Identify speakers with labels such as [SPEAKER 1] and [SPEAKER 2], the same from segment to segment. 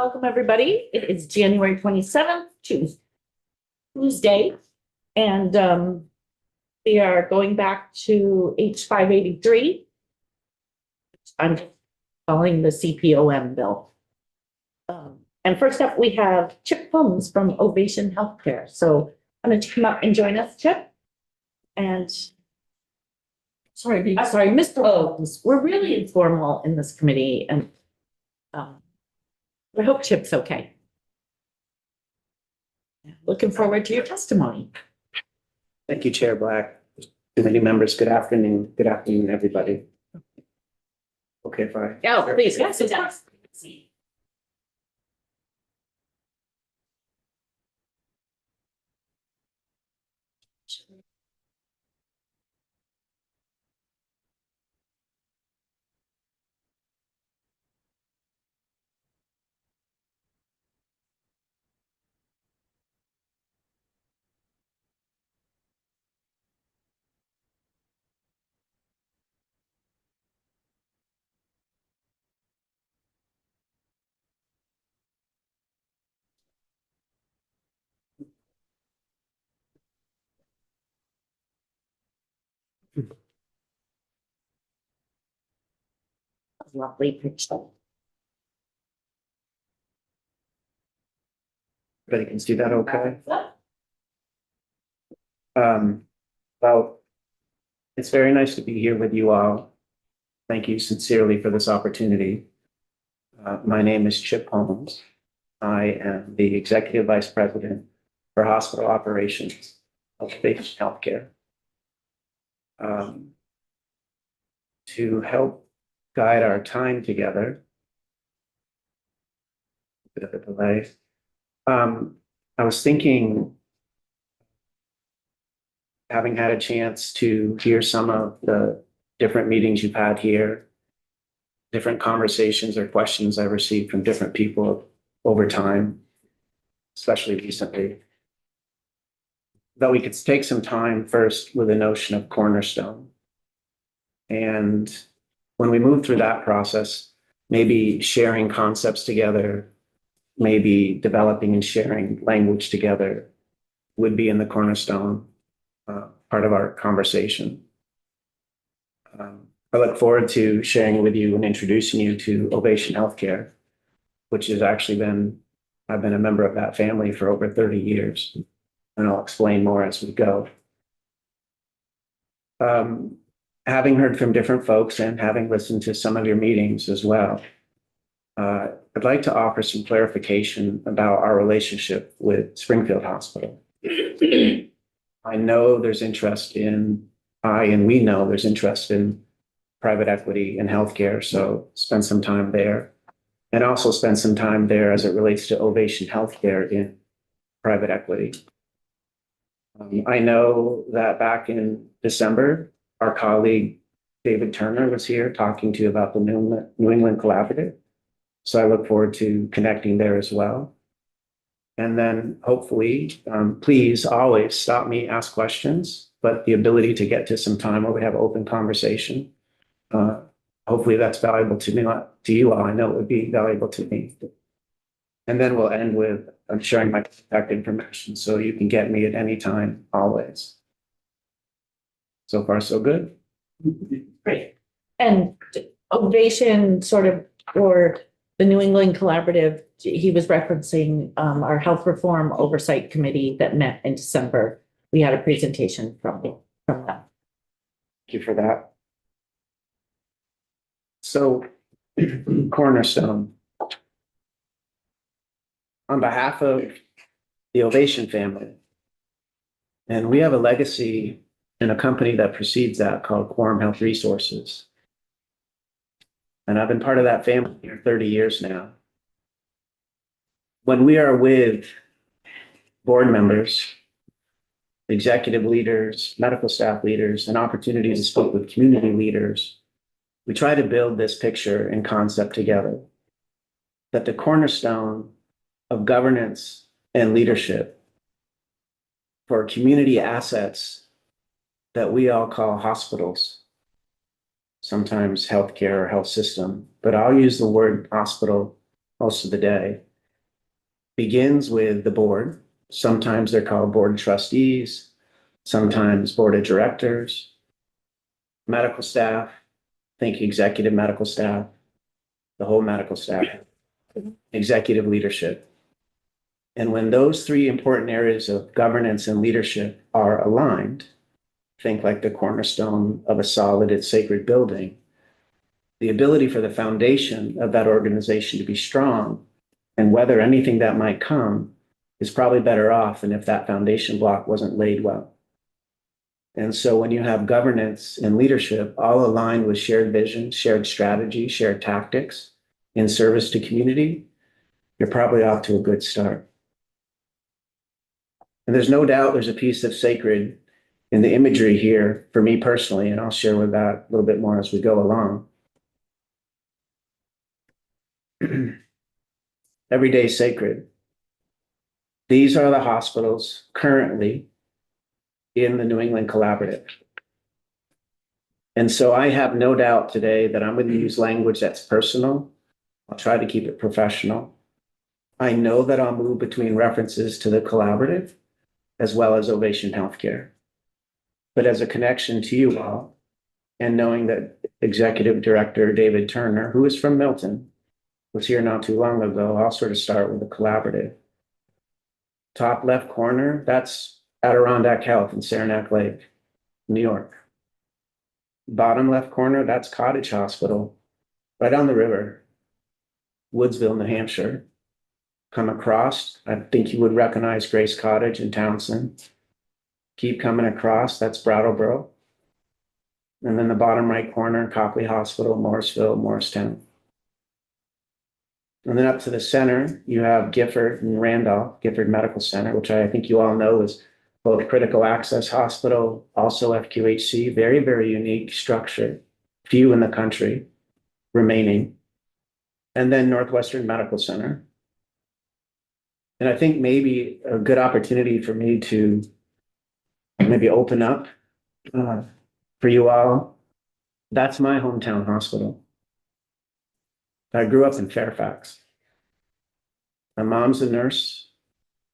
[SPEAKER 1] Welcome, everybody. It is January 27th, Tuesday, and we are going back to H583. I'm calling the CPOM bill. And first up, we have Chip Holmes from Ovation Healthcare. So I'm going to come up and join us, Chip. And sorry, Mr. Holmes. We're really informal in this committee, and I hope Chip's okay. Looking forward to your testimony.
[SPEAKER 2] Thank you, Chair Black. Committee members, good afternoon. Good afternoon, everybody. Okay, fine.
[SPEAKER 1] Yeah, please. Yes, sit down. Lovely picture.
[SPEAKER 2] Everybody can see that okay? Well, it's very nice to be here with you all. Thank you sincerely for this opportunity. My name is Chip Holmes. I am the Executive Vice President for Hospital Operations of Ovation Healthcare. To help guide our time together, a bit of a delay. I was thinking, having had a chance to hear some of the different meetings you've had here, different conversations or questions I received from different people over time, especially recently, that we could take some time first with the notion of cornerstone. And when we move through that process, maybe sharing concepts together, maybe developing and sharing language together would be in the cornerstone part of our conversation. I look forward to sharing with you and introducing you to Ovation Healthcare, which has actually I've been a member of that family for over 30 years, and I'll explain more as we go. Having heard from different folks and having listened to some of your meetings as well, I'd like to offer some clarification about our relationship with Springfield Hospital. I know there's interest in, we know there's interest in private equity and healthcare, so spend some time there. And also spend some time there as it relates to Ovation Healthcare in private equity. I know that back in December, our colleague David Turner was here talking to you about the New England Collaborative. So I look forward to connecting there as well. And then hopefully, please always stop me, ask questions, but the ability to get to some time where we have open conversation. Hopefully that's valuable to me, to you all. I know it would be valuable to me. And then we'll end with sharing my contact information so you can get me at any time, always. So far, so good.
[SPEAKER 1] Great. And Ovation sort of, or the New England Collaborative, he was referencing our Health Reform Oversight Committee that met in December. We had a presentation from them.
[SPEAKER 2] Thank you for that. So, Cornerstone. On behalf of the Ovation family, and we have a legacy in a company that precedes that called Quorum Health Resources. And I've been part of that family for 30 years now. When we are with board members, executive leaders, medical staff leaders, and opportunities to speak with community leaders, we try to build this picture and concept together, that the cornerstone of governance and leadership for community assets that we all call hospitals, sometimes healthcare or health system, but I'll use the word hospital most of the day, begins with the board. Sometimes they're called board of trustees, sometimes board of directors, medical staff, think executive medical staff, the whole medical staff, executive leadership. And when those three important areas of governance and leadership are aligned, think like the cornerstone of a solid and sacred building, the ability for the foundation of that organization to be strong and weather anything that might come is probably better off than if that foundation block wasn't laid well. And so when you have governance and leadership all aligned with shared vision, shared strategy, shared tactics in service to community, you're probably off to a good start. And there's no doubt there's a piece of sacred in the imagery here for me personally, and I'll share with that a little bit more as we go along. Every day sacred. These are the hospitals currently in the New England Collaborative. And so I have no doubt today that I'm going to use language that's personal. I'll try to keep it professional. I know that I'll move between references to the collaborative as well as Ovation Healthcare. But as a connection to you all, and knowing that Executive Director David Turner, who is from Milton, was here not too long ago, I'll sort of start with the collaborative. Top left corner, that's Adirondack Health in Saranac Lake, New York. Bottom left corner, that's Cottage Hospital, right on the river, Woodsville, New Hampshire. Come across, I think you would recognize Grace Cottage in Townsend. Keep coming across, that's Brattleboro. And then the bottom right corner, Copley Hospital, Morrisville, Morristown. And then up to the center, you have Gifford and Randolph, Gifford Medical Center, which I think you all know is both critical access hospital, also FQHC, very, very unique structure, few in the country remaining. And then Northwestern Medical Center. And I think maybe a good opportunity for me to maybe open up for you all. That's my hometown hospital. I grew up in Fairfax. My mom's a nurse.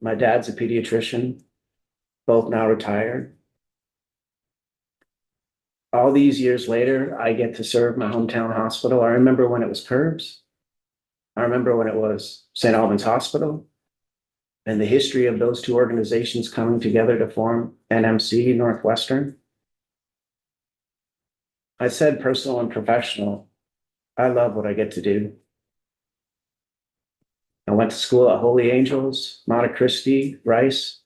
[SPEAKER 2] My dad's a pediatrician, both now retired. All these years later, I get to serve my hometown hospital. I remember when it was Curbs. I remember when it was St. Albans Hospital. And the history of those two organizations coming together to form NMC, Northwestern. I said personal and professional. I love what I get to do. I went to school at Holy Angels, Monte Cristi, Rice,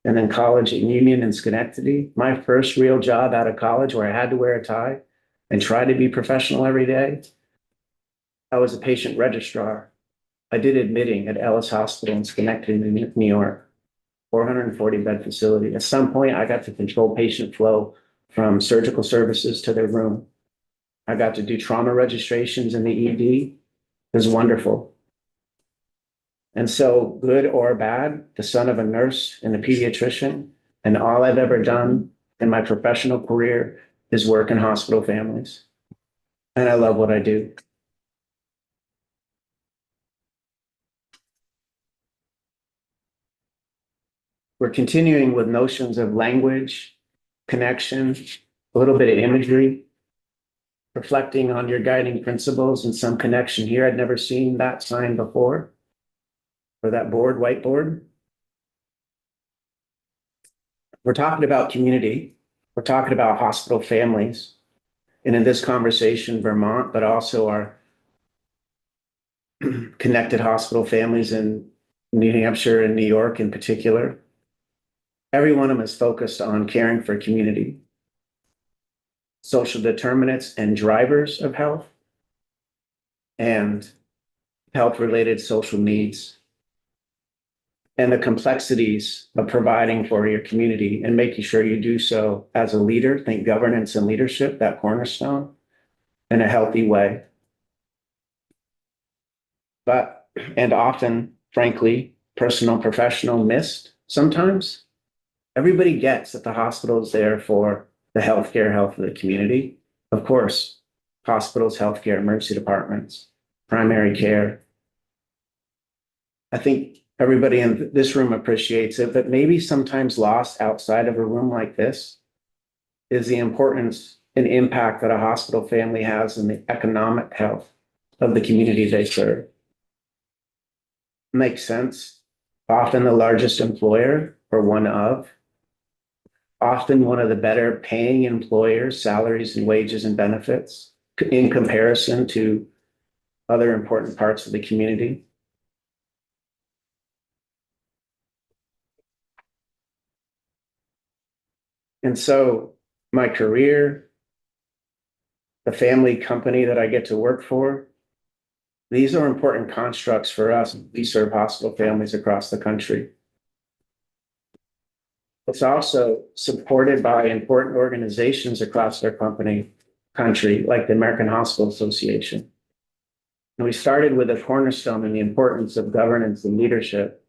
[SPEAKER 2] and then college at Union and Schenectady. My first real job out of college where I had to wear a tie and try to be professional every day, I was a patient registrar. I did admitting at Ellis Hospital in Schenectady, New York, 440 bed facility. At some point, I got to control patient flow from surgical services to their room. I got to do trauma registrations in the ED. It was wonderful. And so, good or bad, the son of a nurse and a pediatrician, and all I've ever done in my professional career is work in hospital families. And I love what I do. We're continuing with notions of language, connection, a little bit of imagery, reflecting on your guiding principles and some connection here. I'd never seen that sign before, or that board, whiteboard. We're talking about community. We're talking about hospital families. And in this conversation, Vermont, but also our connected hospital families in New Hampshire and New York in particular. Every one of them is focused on caring for community, social determinants and drivers of health, and health-related social needs, and the complexities of providing for your community and making sure you do so as a leader, think governance and leadership, that cornerstone, in a healthy way. But, and often, frankly, personal, professional missed sometimes. Everybody gets that the hospital is there for the healthcare, health of the community. Of course, hospitals, healthcare, emergency departments, primary care. I think everybody in this room appreciates it, but maybe sometimes lost outside of a room like this is the importance and impact that a hospital family has in the economic health of the community they serve. Makes sense. Often the largest employer or one of, often one of the better paying employers, salaries and wages and benefits in comparison to other important parts of the community. And so my career, the family company that I get to work for, these are important constructs for us. We serve hospital families across the country. It's also supported by important organizations across our country, like the American Hospital Association. And we started with a cornerstone in the importance of governance and leadership.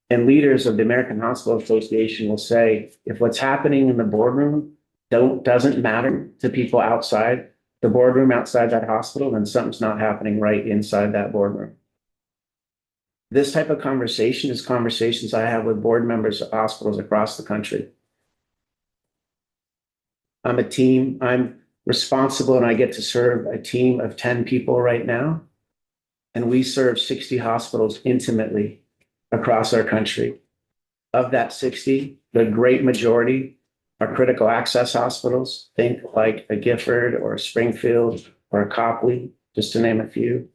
[SPEAKER 2] And leaders of the American Hospital Association will say, if what's happening in the boardroom doesn't matter to people outside the boardroom, outside that hospital, then something's not happening right inside that boardroom. This type of conversation is conversations I have with board members of hospitals across the country. I'm responsible and I get to serve a team of 10 people right now. And we serve 60 hospitals intimately across our country. Of that 60, the great majority are critical access hospitals. Think like a Gifford or a Springfield or a Copley, just to name a few.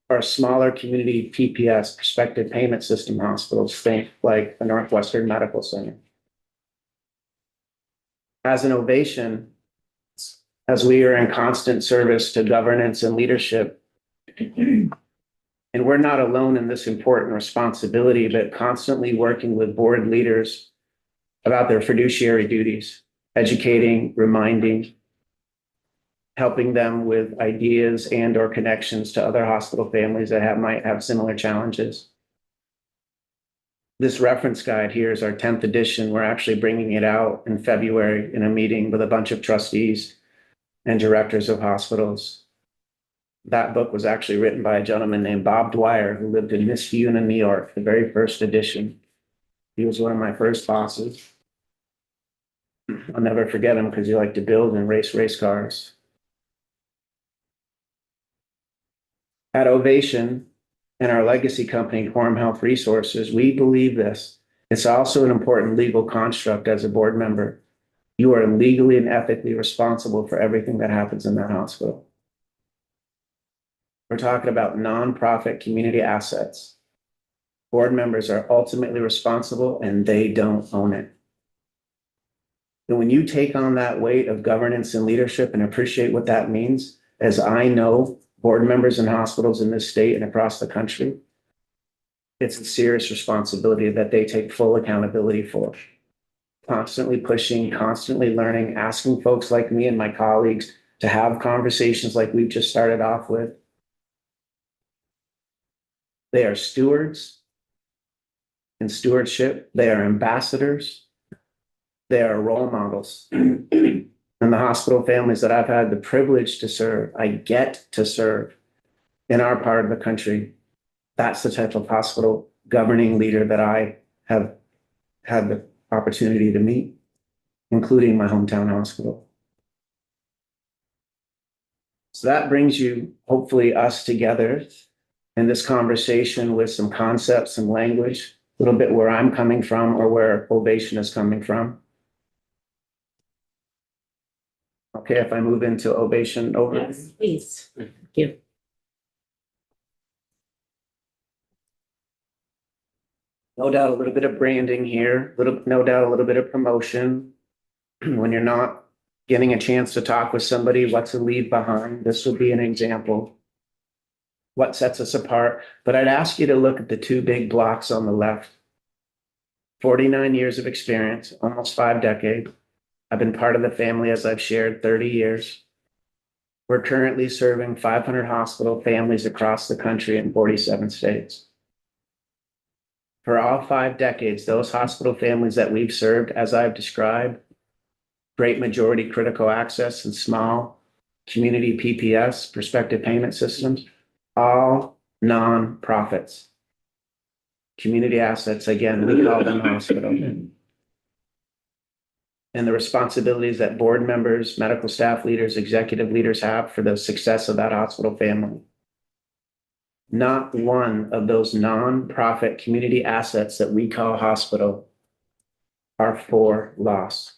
[SPEAKER 2] Or smaller community PPS, prospective payment system hospitals, think like the Northwestern Medical Center. As an Ovation, as we are in constant service to governance and leadership, and we're not alone in this important responsibility, but constantly working with board leaders about their fiduciary duties, educating, reminding, helping them with ideas and or connections to other hospital families that might have similar challenges. This reference guide here is our 10th edition. We're actually bringing it out in February in a meeting with a bunch of trustees and directors of hospitals. That book was actually written by a gentleman named Bob Dwyer, who lived in Niskayuna, New York, the very first edition. He was one of my first bosses. I'll never forget him because he liked to build and race cars. At Ovation and our legacy company, Quorum Health Resources, we believe this. It's also an important legal construct as a board member. You are legally and ethically responsible for everything that happens in that hospital. We're talking about nonprofit community assets. Board members are ultimately responsible and they don't own it. And when you take on that weight of governance and leadership and appreciate what that means, as I know board members in hospitals in this state and across the country, it's a serious responsibility that they take full accountability for. Constantly pushing, constantly learning, asking folks like me and my colleagues to have conversations like we've just started off with. They are stewards in stewardship. They are ambassadors. They are role models. And the hospital families that I've had the privilege to serve, I get to serve in our part of the country. That's the type of hospital governing leader that I have had the opportunity to meet, including my hometown hospital. So that brings you, hopefully, us together in this conversation with some concepts and language, a little bit where I'm coming from or where Ovation is coming from. Okay, if I move into Ovation over.
[SPEAKER 1] Yes, please. Thank you.
[SPEAKER 2] No doubt a little bit of branding here, no doubt a little bit of promotion. When you're not getting a chance to talk with somebody, what to leave behind, this would be an example. What sets us apart. But I'd ask you to look at the two big blocks on the left. 49 years of experience, almost 5 decades. I've been part of the family, as I've shared, 30 years. We're currently serving 500 hospital families across the country in 47 states. For all 5 decades, those hospital families that we've served, as I've described, great majority critical access and small community PPS, prospective payment systems, all nonprofits. community assets, again, we call them hospital. And the responsibilities that board members, medical staff leaders, executive leaders have for the success of that hospital family. Not one of those nonprofit community assets that we call hospital are for loss.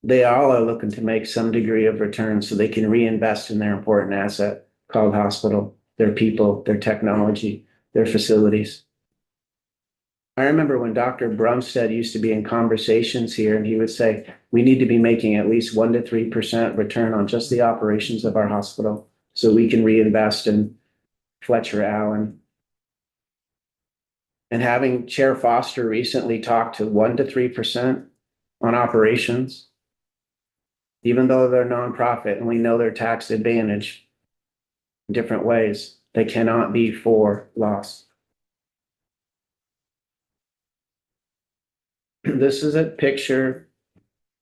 [SPEAKER 2] They all are looking to make some degree of return so they can reinvest in their important asset called hospital, their people, their technology, their facilities. I remember when Dr. Brumstead used to be in conversations here and he would say, we need to be making at least 1 to 3% return on just the operations of our hospital so we can reinvest in Fletcher Allen. And having Chair Foster recently talk to 1 to 3% on operations, even though they're nonprofit and we know they're tax advantaged in different ways, they cannot be for loss. This is a picture.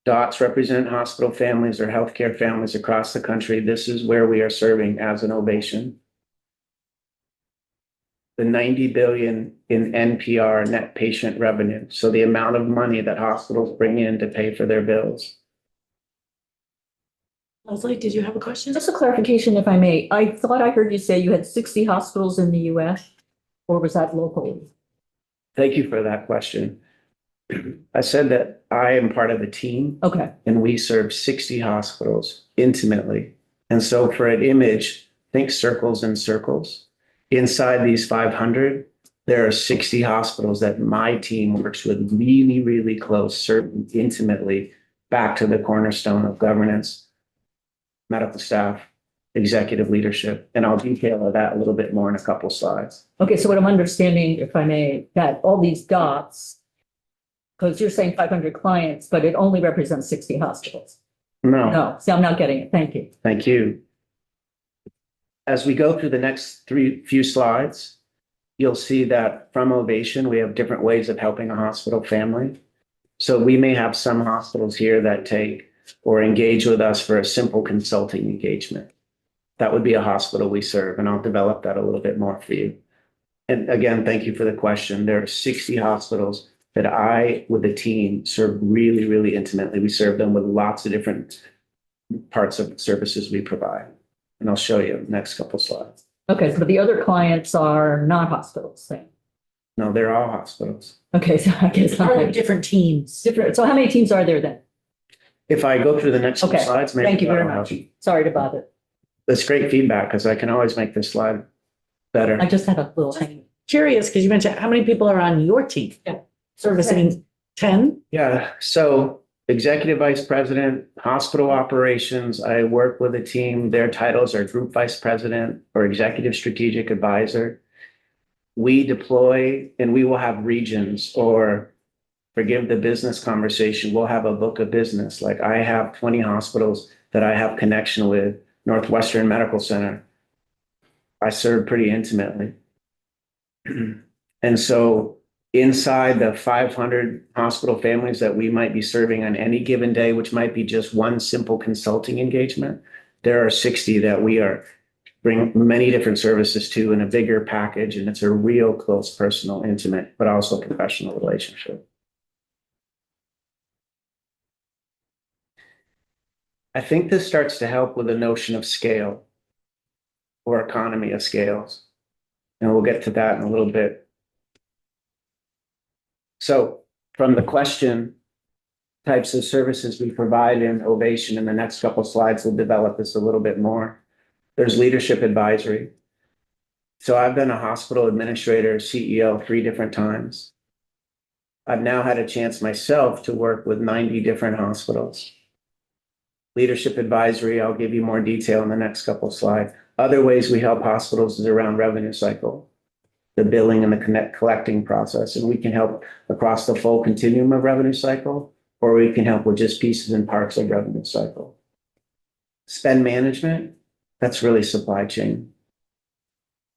[SPEAKER 2] Dots represent hospital families or healthcare families across the country. This is where we are serving as an Ovation. The 90 billion in NPR, net patient revenue. So the amount of money that hospitals bring in to pay for their bills.
[SPEAKER 1] Leslie, did you have a question?
[SPEAKER 3] Just a clarification, if I may. I thought I heard you say you had 60 hospitals in the US, or was that locally?
[SPEAKER 2] Thank you for that question. I said that I am part of a team.
[SPEAKER 3] Okay,
[SPEAKER 2] And we serve 60 hospitals intimately. And so for an image, think circles and circles. Inside these 500, there are 60 hospitals that my team works with really, really close, certain intimately, back to the cornerstone of governance, medical staff, executive leadership. And I'll detail that a little bit more in a couple slides.
[SPEAKER 3] okay, so what I'm understanding, if I may, that all these dots, because you're saying 500 clients, but it only represents 60 hospitals. No, see, I'm not getting it. Thank you.
[SPEAKER 2] Thank you. As we go through the next few slides, you'll see that from Ovation, we have different ways of helping a hospital family. So we may have some hospitals here that take or engage with us for a simple consulting engagement. That would be a hospital we serve, and I'll develop that a little bit more for you. And again, thank you for the question. There are 60 hospitals that I, with the team, serve really, really intimately. We serve them with lots of different parts of services we provide. And I'll show you next couple slides.
[SPEAKER 3] Okay, so the other clients are not hospitals then?
[SPEAKER 2] No, they're all hospitals.
[SPEAKER 3] Okay, so I guess
[SPEAKER 1] Are there
[SPEAKER 3] I'm
[SPEAKER 1] different teams?
[SPEAKER 3] different. So how many teams are there then?
[SPEAKER 2] If I go through the next two
[SPEAKER 3] Okay,
[SPEAKER 2] slides, maybe
[SPEAKER 3] thank you very
[SPEAKER 2] that'll help
[SPEAKER 3] much.
[SPEAKER 2] you.
[SPEAKER 3] Sorry to bother.
[SPEAKER 2] That's great feedback because I can always make this slide better.
[SPEAKER 3] I just had a little thing.
[SPEAKER 1] Curious, because you mentioned how many people are on your team?
[SPEAKER 3] Yeah.
[SPEAKER 1] Servicing 10?
[SPEAKER 2] Yeah, so executive vice president, hospital operations, I work with a team. Their titles are group vice president or executive strategic advisor. We deploy and we will have regions, or forgive the business conversation, we'll have a book of business. Like I have 20 hospitals that I have connection with, Northwestern Medical Center. I serve pretty intimately. And so inside the 500 hospital families that we might be serving on any given day, which might be just one simple consulting engagement, there are 60 that we are bring many different services to in a bigger package. And it's a real close, personal, intimate, but also professional relationship. I think this starts to help with the notion of scale or economy of scales. And we'll get to that in a little bit. So from the question, types of services we provide in Ovation, in the next couple of slides, we'll develop this a little bit more. There's leadership advisory. So I've been a hospital administrator, CEO 3 different times. I've now had a chance myself to work with 90 different hospitals. Leadership advisory, I'll give you more detail in the next couple of slides. Other ways we help hospitals is around revenue cycle, the billing and the collecting process. And we can help across the full continuum of revenue cycle, or we can help with just pieces and parts of revenue cycle. Spend management, that's really supply chain.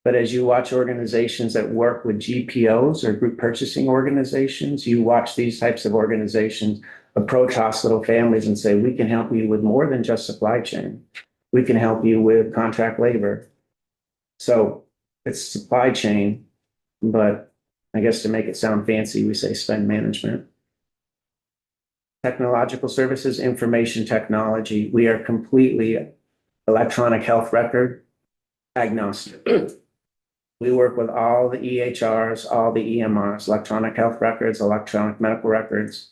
[SPEAKER 2] But as you watch organizations that work with GPOs or group purchasing organizations, you watch these types of organizations approach hospital families and say, we can help you with more than just supply chain. We can help you with contract labor. So it's supply chain, but I guess to make it sound fancy, we say spend management. Technological services, information technology, we are completely electronic health record agnostic. We work with all the EHRs, all the EMRs, electronic health records, electronic medical records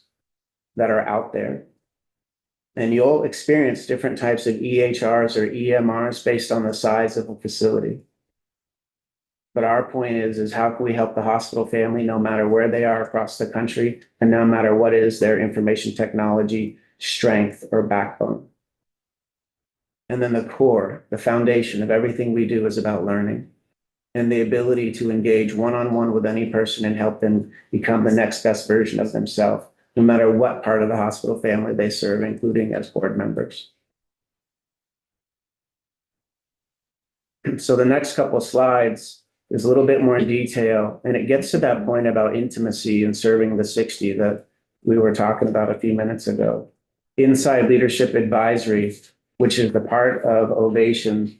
[SPEAKER 2] that are out there. And you'll experience different types of EHRs or EMRs based on the size of a facility. But our point is how can we help the hospital family, no matter where they are across the country, and no matter what is their information technology strength or backbone. And then the core, the foundation of everything we do is about learning and the ability to engage one-on-one with any person and help them become the next best version of themselves, no matter what part of the hospital family they serve, including as board members. So the next couple of slides is a little bit more detail, and it gets to that point about intimacy and serving the 60 that we were talking about a few minutes ago. Inside Leadership Advisory, which is the part of Ovation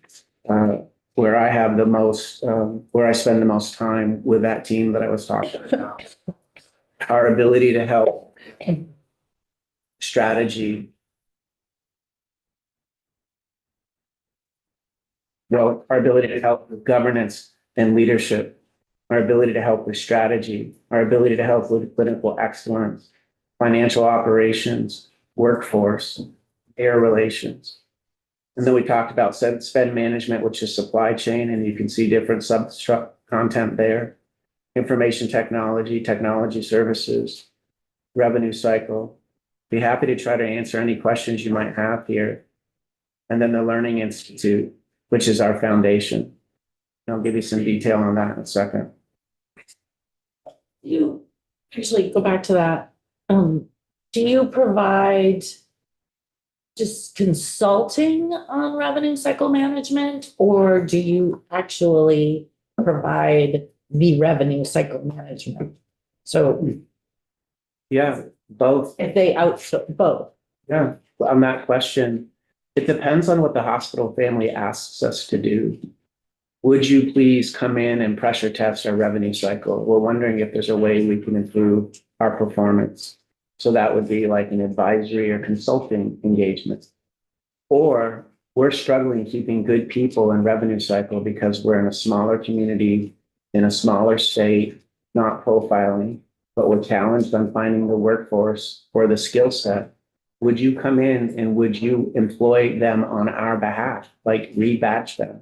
[SPEAKER 2] where I have the most, where I spend the most time with that team that I was talking about. Our ability to help strategy. Well, our ability to help with governance and leadership, our ability to help with strategy, our ability to help with clinical excellence, financial operations, workforce, payer relations. And then we talked about spend management, which is supply chain, and you can see different content there. Information technology, technology services, revenue cycle. Be happy to try to answer any questions you might have here. And then the Learning Institute, which is our foundation. I'll give you some detail on that in a second.
[SPEAKER 1] You actually go back to that. Do you provide just consulting on revenue cycle management, or do you actually provide the revenue cycle management? So
[SPEAKER 2] Yeah, both.
[SPEAKER 1] if they outsource both.
[SPEAKER 2] Yeah, on that question, it depends on what the hospital family asks us to do. Would you please come in and pressure test our revenue cycle? We're wondering if there's a way we can improve our performance. So that would be like an advisory or consulting engagement. Or we're struggling keeping good people in revenue cycle because we're in a smaller community, in a smaller state, not profiling, but we're challenged on finding the workforce or the skill set. Would you come in and would you employ them on our behalf, like rebatch them?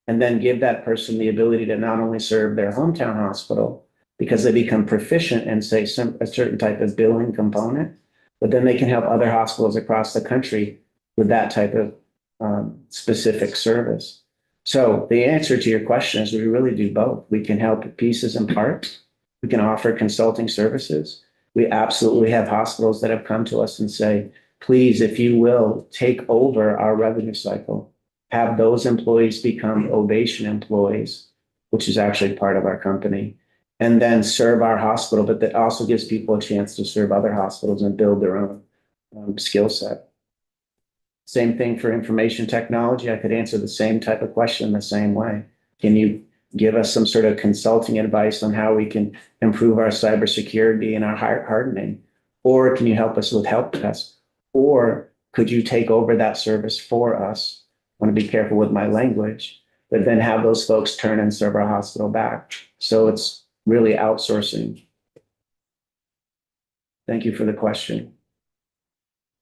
[SPEAKER 2] And then give that person the ability to not only serve their hometown hospital because they become proficient in, say, a certain type of billing component, but then they can help other hospitals across the country with that type of specific service. So the answer to your question is we really do both. We can help pieces and parts. We can offer consulting services. We absolutely have hospitals that have come to us and say, please, if you will, take over our revenue cycle. Have those employees become Ovation employees, which is actually part of our company, and then serve our hospital, but that also gives people a chance to serve other hospitals and build their own skill set. Same thing for information technology. I could answer the same type of question the same way. Can you give us some sort of consulting advice on how we can improve our cybersecurity and our hardening? Or can you help us with help desk? Or could you take over that service for us? I want to be careful with my language, but then have those folks turn and serve our hospital back. So it's really outsourcing. Thank you for the question.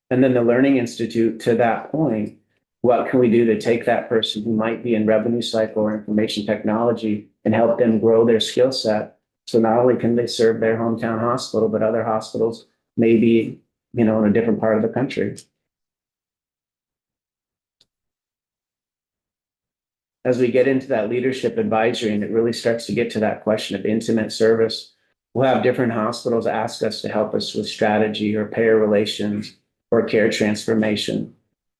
[SPEAKER 2] And then the Learning Institute, to that point, what can we do to take that person who might be in revenue cycle or information technology and help them grow their skill set? So not only can they serve their hometown hospital, but other hospitals, maybe, in a different part of the country. As we get into that leadership advisory and it really starts to get to that question of intimate service, we'll have different hospitals ask us to help us with strategy or payer relations or care transformation,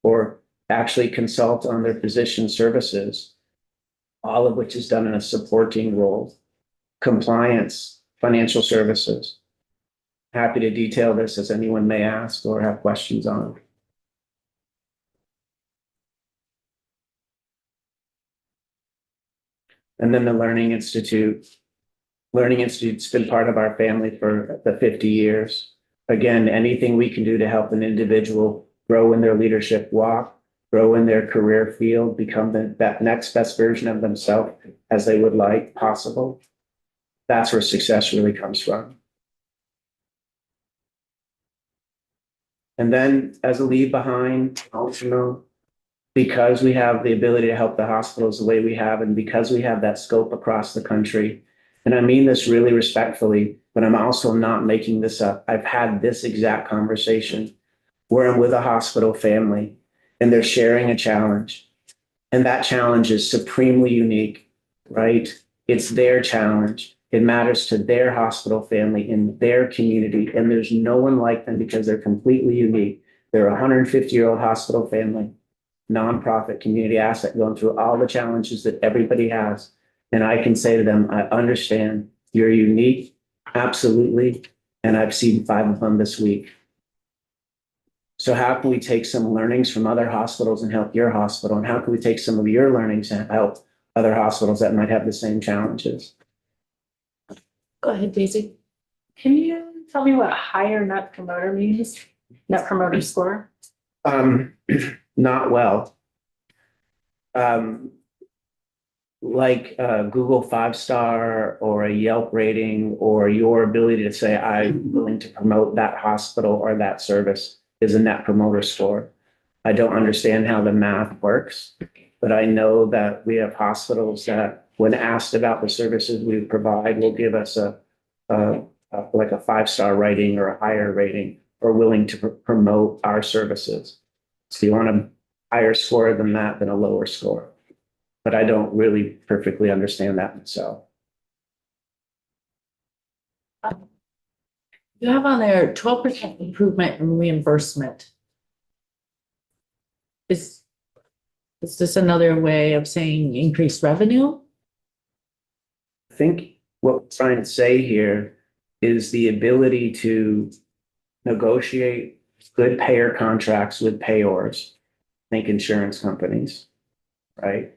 [SPEAKER 2] or actually consult on their physician services, all of which is done in a supporting role, compliance, financial services. Happy to detail this as anyone may ask or have questions on. And then the Learning Institute, Learning Institute's been part of our family for the 50 years. Again, anything we can do to help an individual grow in their leadership walk, grow in their career field, become that next best version of themselves as they would like possible. That's where success really comes from. And then as a leave behind, also, because we have the ability to help the hospitals the way we have, and because we have that scope across the country, and I mean this really respectfully, but I'm also not making this up. I've had this exact conversation where I'm with a hospital family and they're sharing a challenge. And that challenge is supremely unique, right? It's their challenge. It matters to their hospital family in their community. And there's no one like them because they're completely unique. They're a 150-year-old hospital family, nonprofit community asset, going through all the challenges that everybody has. And I can say to them, I understand, you're unique, absolutely. And I've seen 5 of them this week. So how can we take some learnings from other hospitals and help your hospital? And how can we take some of your learnings and help other hospitals that might have the same challenges?
[SPEAKER 1] Go ahead, Daisy.
[SPEAKER 4] Can you tell me what higher net promoter means? Net promoter score?
[SPEAKER 2] Not well. Like Google 5-star or a Yelp rating, or your ability to say, I'm willing to promote that hospital or that service, is a net promoter score. I don't understand how the math works, but I know that we have hospitals that, when asked about the services we provide, will give us like a 5-star rating or a higher rating, or willing to promote our services. So you want a higher score than that than a lower score. But I don't really perfectly understand that myself.
[SPEAKER 1] You have on there 12% improvement in reimbursement. Is this another way of saying increased revenue?
[SPEAKER 2] I think what we're trying to say here is the ability to negotiate good payer contracts with payors, think insurance companies, right?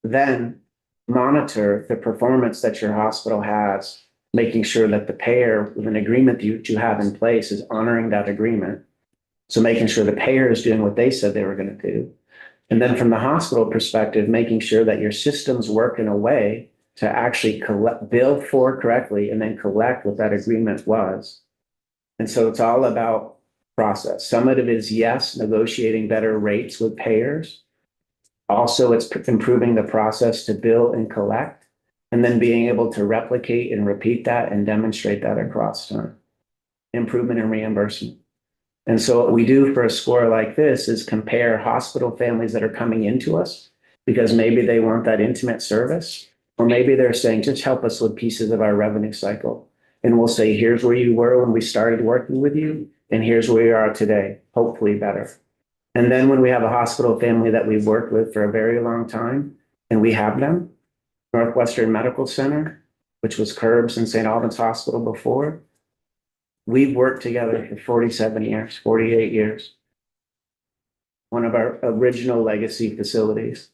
[SPEAKER 2] Then monitor the performance that your hospital has, making sure that the payer, with an agreement that you have in place, is honoring that agreement. So making sure the payer is doing what they said they were going to do. And then from the hospital perspective, making sure that your systems work in a way to actually bill for correctly and then collect what that agreement was. And so it's all about process. Some of it is, yes, negotiating better rates with payers. Also, it's improving the process to bill and collect, and then being able to replicate and repeat that and demonstrate that across time. Improvement in reimbursement. And so what we do for a score like this is compare hospital families that are coming into us because maybe they want that intimate service, or maybe they're saying, just help us with pieces of our revenue cycle. And we'll say, here's where you were when we started working with you, and here's where you are today, hopefully better. And then when we have a hospital family that we've worked with for a very long time, and we have them, Northwestern Medical Center, which was Curbs and St. Albans Hospital before, we've worked together for 47 years, 48 years. One of our original legacy facilities.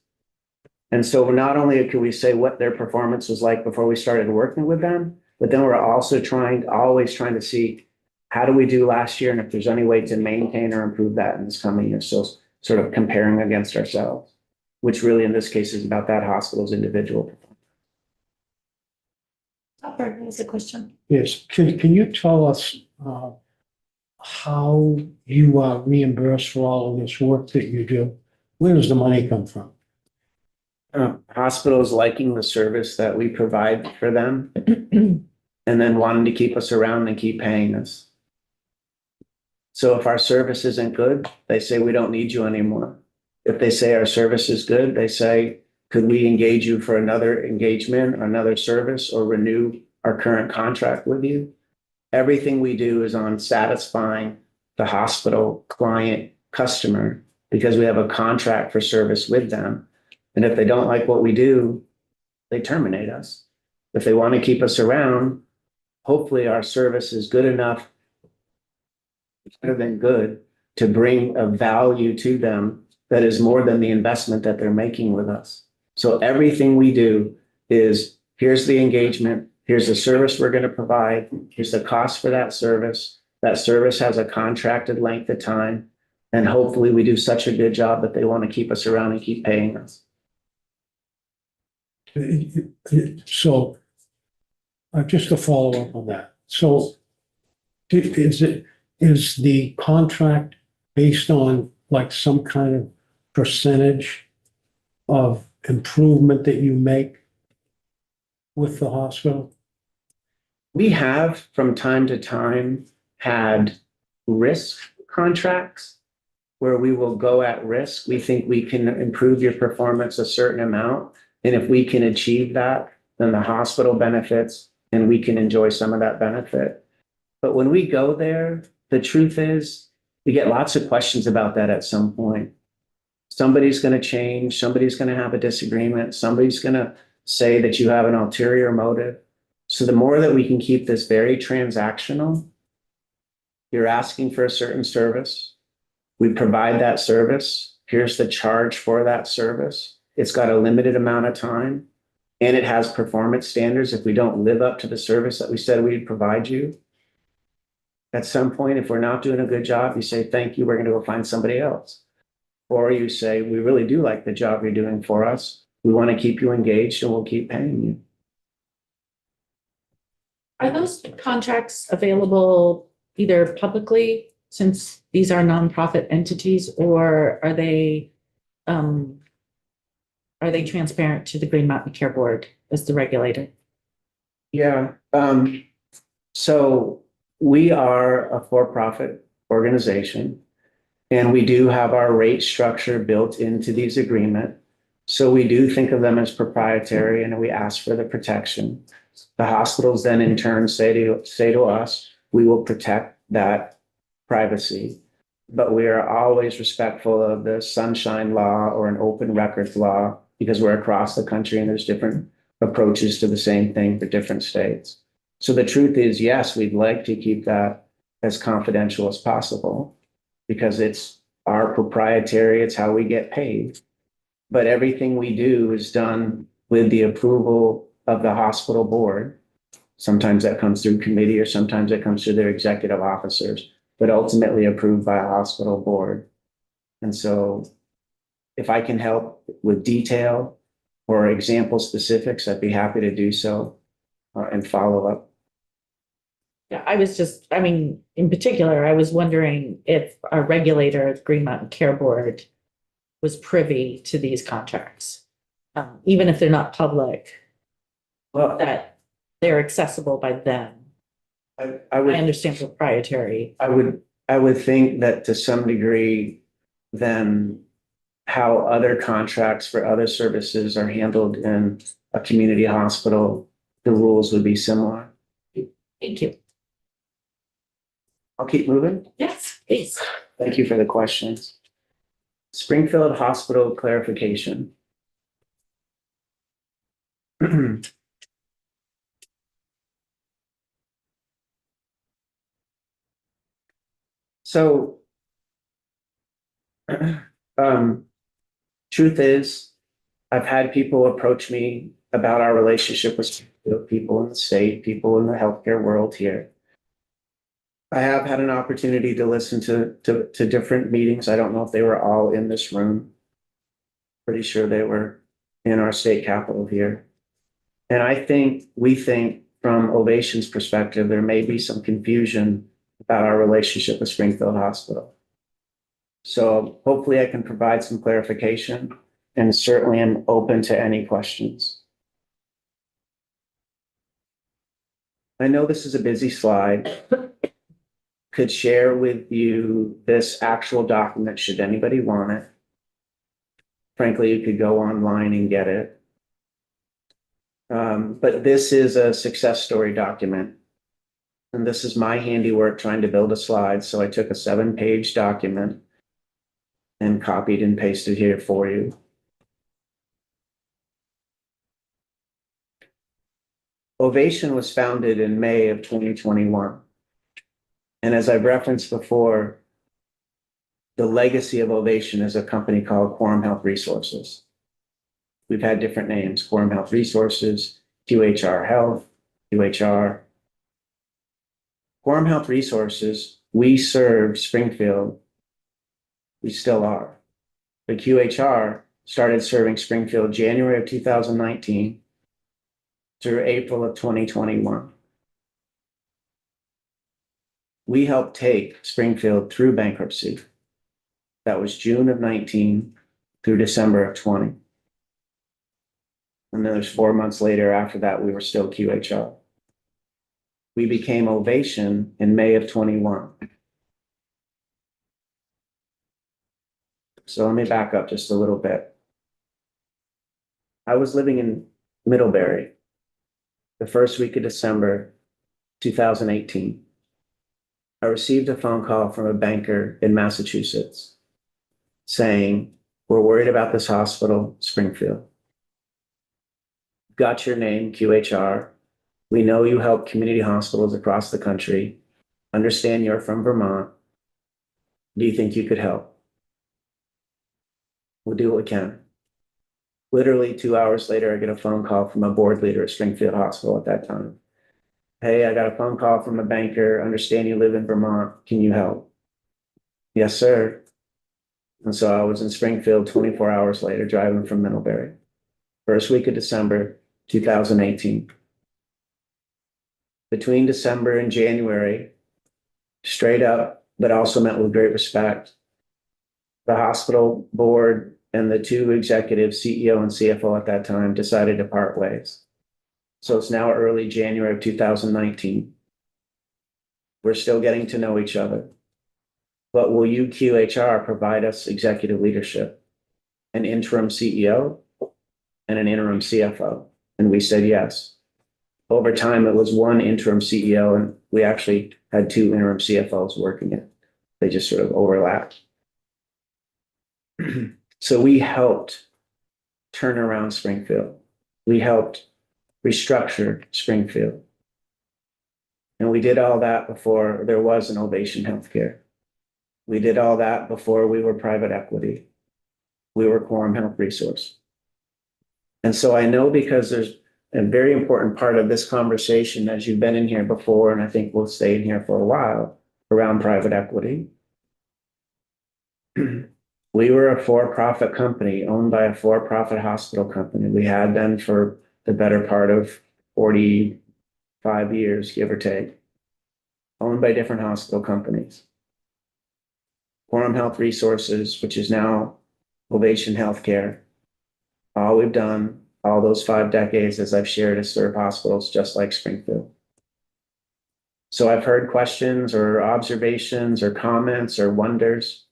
[SPEAKER 2] And so not only can we say what their performance was like before we started working with them, but then we're also always trying to see, how do we do last year? And if there's any way to maintain or improve that in this coming year. So sort of comparing against ourselves, which really in this case is about that hospital's individual performance.
[SPEAKER 1] Upper is a question.
[SPEAKER 5] Yes, can you tell us how you are reimbursed for all of this work that you do? Where does the money come from?
[SPEAKER 2] Hospitals liking the service that we provide for them and then wanting to keep us around and keep paying us. So if our service isn't good, they say we don't need you anymore. If they say our service is good, they say, could we engage you for another engagement, or another service, or renew our current contract with you? Everything we do is on satisfying the hospital client customer because we have a contract for service with them. And if they don't like what we do, they terminate us. If they want to keep us around, hopefully our service is good enough, better than good, to bring a value to them that is more than the investment that they're making with us. So everything we do is, here's the engagement, Here's the service we're going to provide. Here's the cost for that service. That service has a contracted length of time. And hopefully we do such a good job that they want to keep us around and keep paying us.
[SPEAKER 5] So, just to follow up on that, so is the contract based on like some kind of percentage of improvement that you make with the hospital?
[SPEAKER 2] We have from time to time had risk contracts where we will go at risk. We think we can improve your performance a certain amount. And if we can achieve that, then the hospital benefits and we can enjoy some of that benefit. But when we go there, the truth is we get lots of questions about that at some point. Somebody's going to change. Somebody's going to have a disagreement. Somebody's going to say that you have an ulterior motive. So the more that we can keep this very transactional, you're asking for a certain service. We provide that service. Here's the charge for that service. It's got a limited amount of time and it has performance standards. If we don't live up to the service that we said we'd provide you, at some point, if we're not doing a good job, you say, thank you, we're going to go find somebody else. Or you say, we really do like the job you're doing for us. We want to keep you engaged and we'll keep paying you.
[SPEAKER 1] Are those contracts available either publicly, since these are nonprofit entities, or are they transparent to the Green Mountain Care Board as the regulator?
[SPEAKER 2] Yeah. So we are a for-profit organization and we do have our rate structure built into these agreements. So we do think of them as proprietary and we ask for the protection. The hospitals then in turn say to us, we will protect that privacy, but we are always respectful of the Sunshine Law or an open records law because we're across the country and there's different approaches to the same thing for different states. So the truth is, yes, we'd like to keep that as confidential as possible because it's our proprietary, it's how we get paid. But everything we do is done with the approval of the hospital board. Sometimes that comes through committee or sometimes it comes through their executive officers, but ultimately approved by a hospital board. And so if I can help with detail or example specifics, I'd be happy to do so and follow up.
[SPEAKER 1] Yeah, in particular, I was wondering if our regulator, Green Mountain Care Board, was privy to these contracts, even if they're not public,
[SPEAKER 2] Well,
[SPEAKER 1] that they're accessible by them.
[SPEAKER 2] I
[SPEAKER 1] I
[SPEAKER 2] would
[SPEAKER 1] understand proprietary.
[SPEAKER 2] I would think that to some degree, then how other contracts for other services are handled in a community hospital, the rules would be similar.
[SPEAKER 1] Thank you.
[SPEAKER 2] I'll keep moving.
[SPEAKER 1] Yes, please.
[SPEAKER 2] Thank you for the questions. Springfield Hospital clarification. So, truth is, I've had people approach me about our relationship with people in the state, people in the healthcare world here. I have had an opportunity to listen to different meetings. I don't know if they were all in this room. Pretty sure they were in our state capitol here. And we think from Ovation's perspective, there may be some confusion about our relationship with Springfield Hospital. So hopefully I can provide some clarification and certainly am open to any questions. I know this is a busy slide. Could share with you this actual document should anybody want it. Frankly, you could go online and get it. But this is a success story document. And this is my handiwork trying to build a slide. So I took a 7-page document and copied and pasted here for you. Ovation was founded in May of 2021. And as I've referenced before, the legacy of Ovation is a company called Quorum Health Resources. We've had different names, Quorum Health Resources, QHR Health, QHR. Quorum Health Resources, we serve Springfield. We still are. The QHR started serving Springfield January of 2019 through April of 2021. We helped take Springfield through bankruptcy. That was June of 19 through December of 20. And then there's 4 months later after that, we were still QHR. We became Ovation in May of 21. So let me back up just a little bit. I was living in Middlebury the first week of December 2018. I received a phone call from a banker in Massachusetts saying, "We're worried about this hospital, Springfield. Got your name, QHR. We know you help community hospitals across the country. Understand you're from Vermont. Do you think you could help? We'll do what we can." Literally 2 hours later, I get a phone call from a board leader at Springfield Hospital at that time. "Hey, I got a phone call from a banker. Understand you live in Vermont. Can you help?" "Yes, sir." And so I was in Springfield 24 hours later, driving from Middlebury. First week of December 2018. Between December and January, straight up, but also met with great respect, the hospital board and the two executives, CEO and CFO at that time, decided to part ways. So it's now early January of 2019. We're still getting to know each other. But will you, QHR, provide us executive leadership, an interim CEO and an interim CFO? And we said yes. Over time, it was one interim CEO, and we actually had two interim CFOs working it. They just sort of overlapped. So we helped turn around Springfield. We helped restructure Springfield. And we did all that before there was an Ovation Healthcare. We did all that before we were private equity. We were Quorum Health Resource. And so I know, because there's a very important part of this conversation, as you've been in here before, and I think we'll stay in here for a while, around private equity. We were a for-profit company owned by a for-profit hospital company. We had been for the better part of 45 years, give or take, owned by different hospital companies. Quorum Health Resources, which is now Ovation Healthcare. All we've done all those 5 decades, as I've shared, is serve hospitals just like Springfield. So I've heard questions or observations or comments or wonders.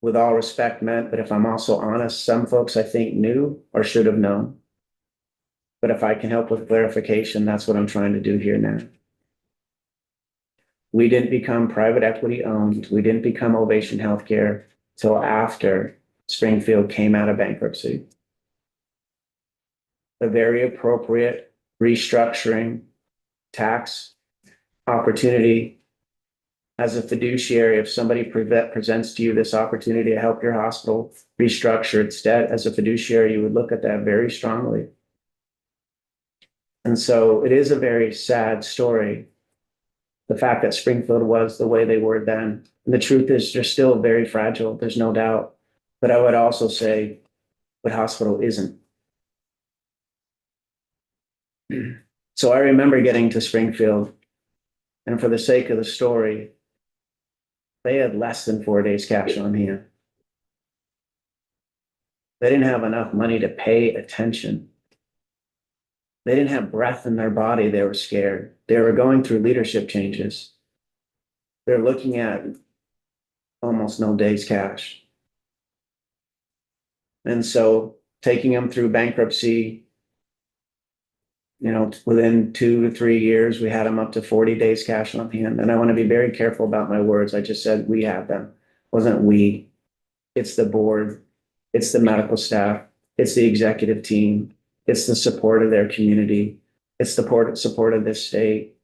[SPEAKER 2] With all respect meant, but if I'm also honest, some folks I think knew or should have known. But if I can help with clarification, that's what I'm trying to do here now. We didn't become private equity owned. We didn't become Ovation Healthcare till after Springfield came out of bankruptcy. A very appropriate restructuring, tax opportunity. As a fiduciary, if somebody presents to you this opportunity to help your hospital restructure its debt, as a fiduciary, you would look at that very strongly. And so it is a very sad story, the fact that Springfield was the way they were then. And the truth is, they're still very fragile, there's no doubt. But I would also say, what hospital isn't? So I remember getting to Springfield, and for the sake of the story, they had less than 4 days cash on hand. They didn't have enough money to pay attention. They didn't have breath in their body. They were scared. They were going through leadership changes. They're looking at almost no days cash. And so taking them through bankruptcy, within 2 to 3 years, we had them up to 40 days cash on hand. And I want to be very careful about my words. I just said we have them. It wasn't we. It's the board. It's the medical staff. It's the executive team. It's the support of their community. It's the support of this state.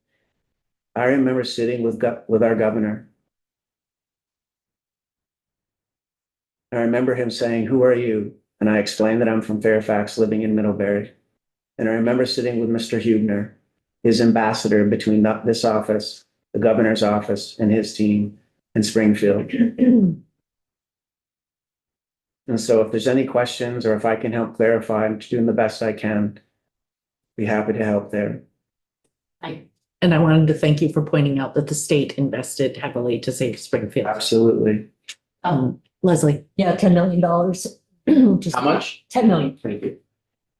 [SPEAKER 2] I remember sitting with our governor. I remember him saying, "Who are you?" And I explained that I'm from Fairfax, living in Middlebury. And I remember sitting with Mr. Hubner, his ambassador between this office, the governor's office, and his team in Springfield. And so if there's any questions or if I can help clarify, I'm doing the best I can. Be happy to help there.
[SPEAKER 1] And I wanted to thank you for pointing out that the state invested heavily to save Springfield.
[SPEAKER 2] Absolutely.
[SPEAKER 1] Leslie.
[SPEAKER 3] Yeah, $10 million.
[SPEAKER 2] How much?
[SPEAKER 3] 10 million.
[SPEAKER 2] Thank you.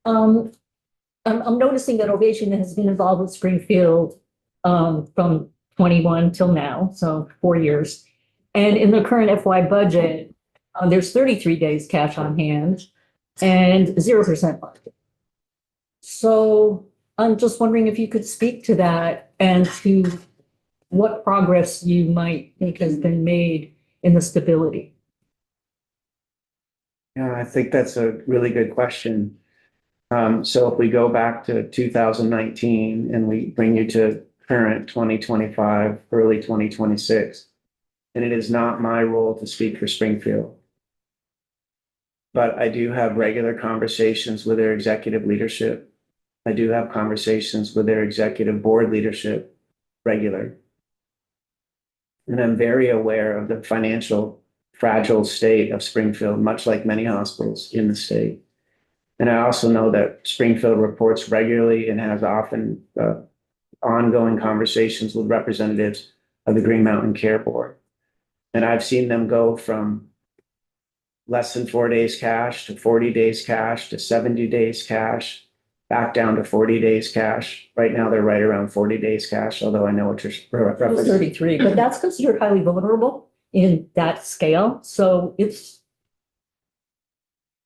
[SPEAKER 3] I'm noticing that Ovation has been involved with Springfield from 21 till now, so 4 years. And in the current FY budget, there's 33 days cash on hand and 0% budget. So I'm just wondering if you could speak to that and to what progress you might think has been made in the stability.
[SPEAKER 2] Yeah, I think that's a really good question. So if we go back to 2019 and we bring you to current 2025, early 2026, and it is not my role to speak for Springfield. But I do have regular conversations with their executive leadership. I do have conversations with their executive board leadership regular. And I'm very aware of the financial fragile state of Springfield, much like many hospitals in the state. And I also know that Springfield reports regularly and has often ongoing conversations with representatives of the Green Mountain Care Board. And I've seen them go from less than 4 days cash to 40 days cash to 70 days cash, back down to 40 days cash. Right now, they're right around 40 days cash, although I know what you're referencing.
[SPEAKER 3] 33, but that's considered highly vulnerable in that scale. So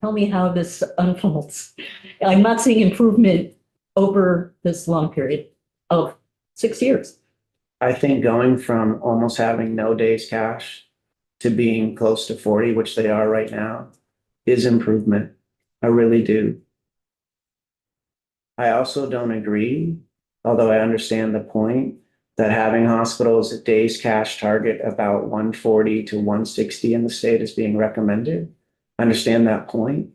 [SPEAKER 3] tell me how this unfolds. I'm not seeing improvement over this long period of 6 years.
[SPEAKER 2] I think going from almost having no days cash to being close to 40, which they are right now, is improvement. I really do. I also don't agree, although I understand the point, that having hospitals at days cash target about 140 to 160 in the state is being recommended. I understand that point.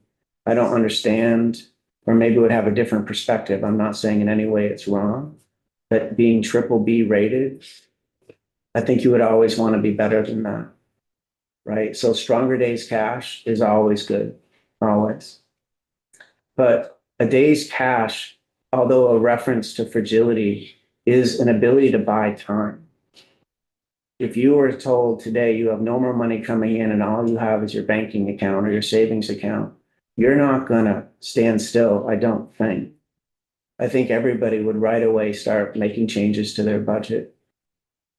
[SPEAKER 2] I don't understand, or maybe would have a different perspective. I'm not saying in any way it's wrong, but being BBB rated, I think you would always want to be better than that, right? So stronger days cash is always good, always. But a day's cash, although a reference to fragility, is an ability to buy time. If you were told today you have no more money coming in and all you have is your banking account or your savings account, you're not going to stand still, I don't think. I think everybody would right away start making changes to their budget.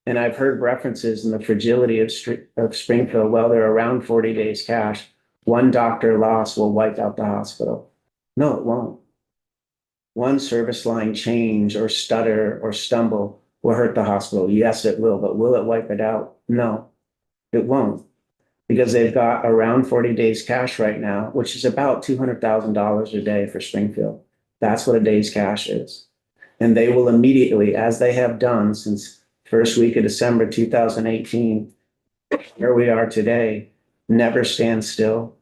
[SPEAKER 2] And I've heard references in the fragility of Springfield. Well, they're around 40 days cash. One doctor loss will wipe out the hospital. No, it won't. One service line change or stutter or stumble will hurt the hospital. Yes, it will, but will it wipe it out? No, it won't. Because they've got around 40 days cash right now, which is about $200,000 a day for Springfield. That's what a day's cash is. And they will immediately, as they have done since first week of December 2018, where we are today, never stand still,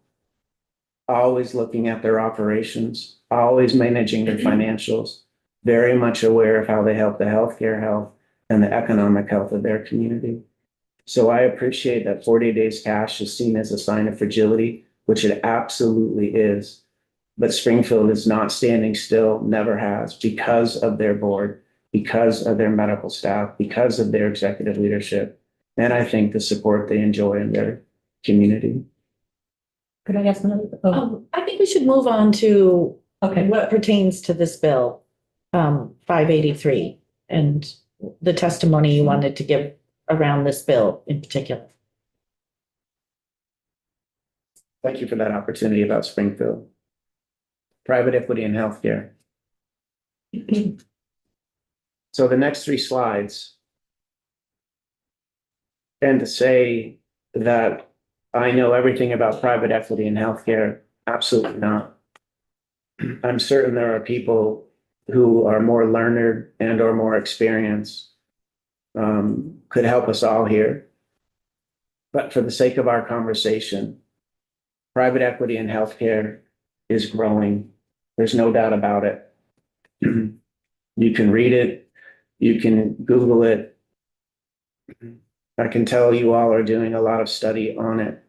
[SPEAKER 2] always looking at their operations, always managing their financials, very much aware of how they help the healthcare health and the economic health of their community. So I appreciate that 40 days cash is seen as a sign of fragility, which it absolutely is. But Springfield is not standing still, never has, because of their board, because of their medical staff, because of their executive leadership, and I think the support they enjoy in their community.
[SPEAKER 3] Could I ask another?
[SPEAKER 1] I think we should move on to
[SPEAKER 3] Okay.
[SPEAKER 1] what pertains to this bill, 583, and the testimony you wanted to give around this bill in particular.
[SPEAKER 2] Thank you for that opportunity about Springfield. Private equity in healthcare. So the next 3 slides, and to say that I know everything about private equity in healthcare, absolutely not. I'm certain there are people who are more learned and or more experienced, could help us all here. But for the sake of our conversation, private equity in healthcare is growing. There's no doubt about it. You can read it, you can Google it. I can tell you all are doing a lot of study on it.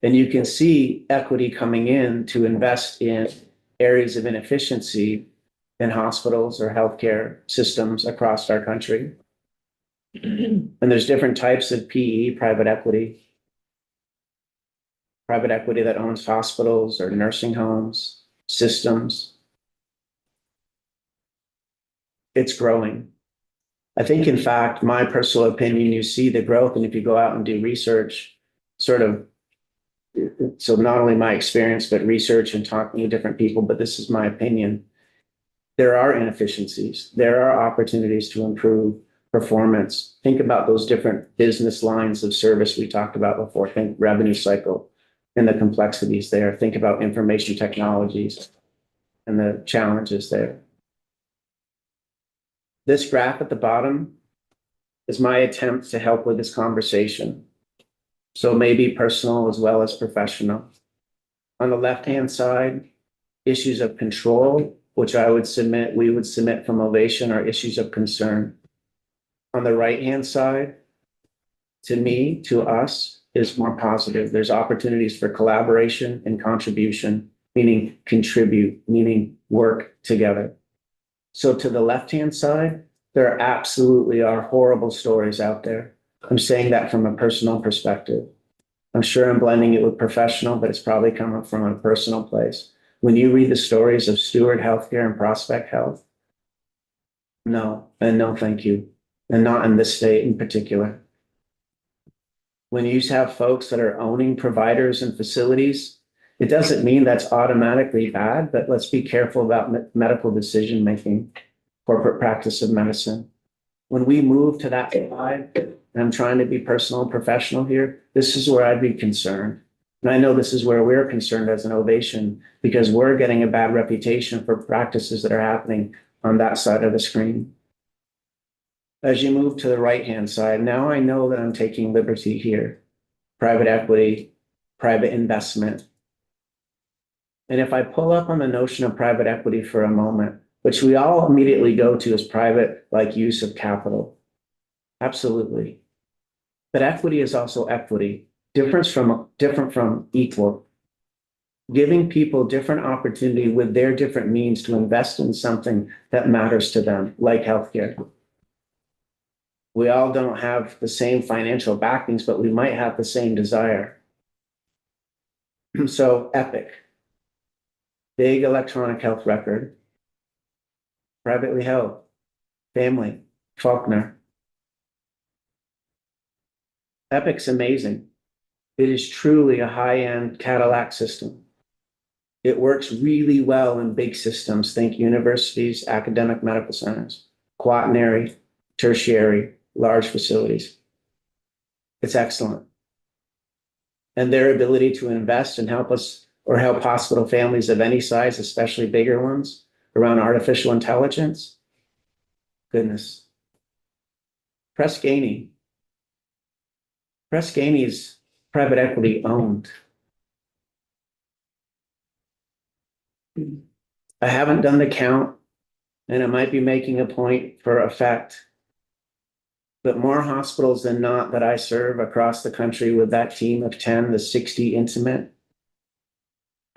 [SPEAKER 2] And you can see equity coming in to invest in areas of inefficiency in hospitals or healthcare systems across our country. And there's different types of PE, private equity that owns hospitals or nursing homes, systems. It's growing. I think, in fact, my personal opinion, you see the growth, and if you go out and do research, sort of, so not only my experience, but research and talking to different people, but this is my opinion. There are inefficiencies. There are opportunities to improve performance. Think about those different business lines of service we talked about before. Think revenue cycle and the complexities there. Think about information technologies and the challenges there. This graph at the bottom is my attempt to help with this conversation. So maybe personal as well as professional. On the left-hand side, issues of control, which we would submit from Ovation, are issues of concern. On the right-hand side, to me, to us, is more positive. There's opportunities for collaboration and contribution, meaning contribute, meaning work together. So to the left-hand side, there absolutely are horrible stories out there. I'm saying that from a personal perspective. I'm sure I'm blending it with professional, but it's probably coming from a personal place. When you read the stories of Steward Healthcare and Prospect Health, no, and no, thank you. And not in this state in particular. When you have folks that are owning providers and facilities, it doesn't mean that's automatically bad, but let's be careful about medical decision-making, corporate practice of medicine. When we move to that side, and I'm trying to be personal and professional here, this is where I'd be concerned. And I know this is where we're concerned as an Ovation, because we're getting a bad reputation for practices that are happening on that side of the screen. As you move to the right-hand side, now I know that I'm taking liberty here. Private equity, private investment. And if I pull up on the notion of private equity for a moment, which we all immediately go to as private, like use of capital. Absolutely. But equity is also equity, different from equal. Giving people different opportunity with their different means to invest in something that matters to them, like healthcare. We all don't have the same financial backings, but we might have the same desire. So Epic, big electronic health record, privately held, family, Faulkner. Epic's amazing. It is truly a high-end Cadillac system. It works really well in big systems. Think universities, academic medical centers, quaternary, tertiary, large facilities. It's excellent. And their ability to invest and help us or help hospital families of any size, especially bigger ones, around artificial intelligence. Goodness. Press Ganey. Press Ganey is private equity owned. I haven't done the count, and it might be making a point for effect. But more hospitals than not that I serve across the country with that team of 10, the 60 intimate,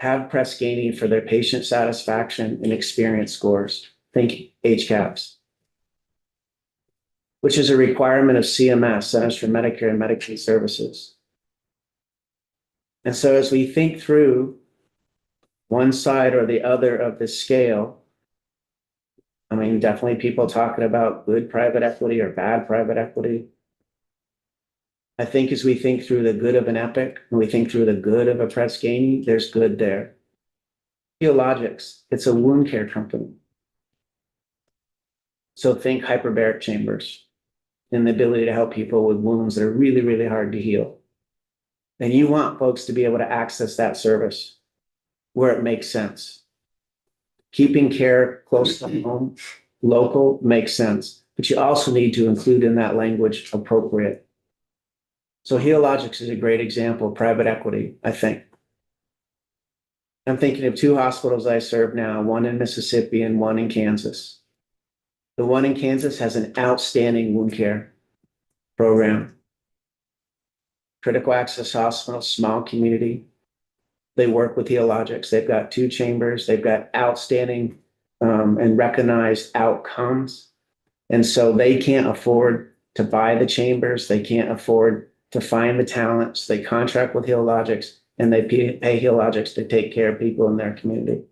[SPEAKER 2] have Press Ganey for their patient satisfaction and experience scores. Think HCAHPS, which is a requirement of CMS, Centers for Medicare and Medicaid Services. And so as we think through one side or the other of the scale, I mean, definitely people talking about good private equity or bad private equity. I think as we think through the good of an Epic, and we think through the good of a Press Ganey, there's good there. Healogics, it's a wound care company. So think hyperbaric chambers and the ability to help people with wounds that are really, really hard to heal. And you want folks to be able to access that service where it makes sense. Keeping care close to home, local, makes sense. But you also need to include in that language appropriate. So Healogics is a great example of private equity, I think. I'm thinking of two hospitals I serve now, one in Mississippi and one in Kansas. The one in Kansas has an outstanding wound care program. Critical access hospital, small community. They work with Healogics. They've got 2 chambers. They've got outstanding and recognized outcomes. And so they can't afford to buy the chambers. They can't afford to find the talents. They contract with Healogics and they pay Healogics to take care of people in their community.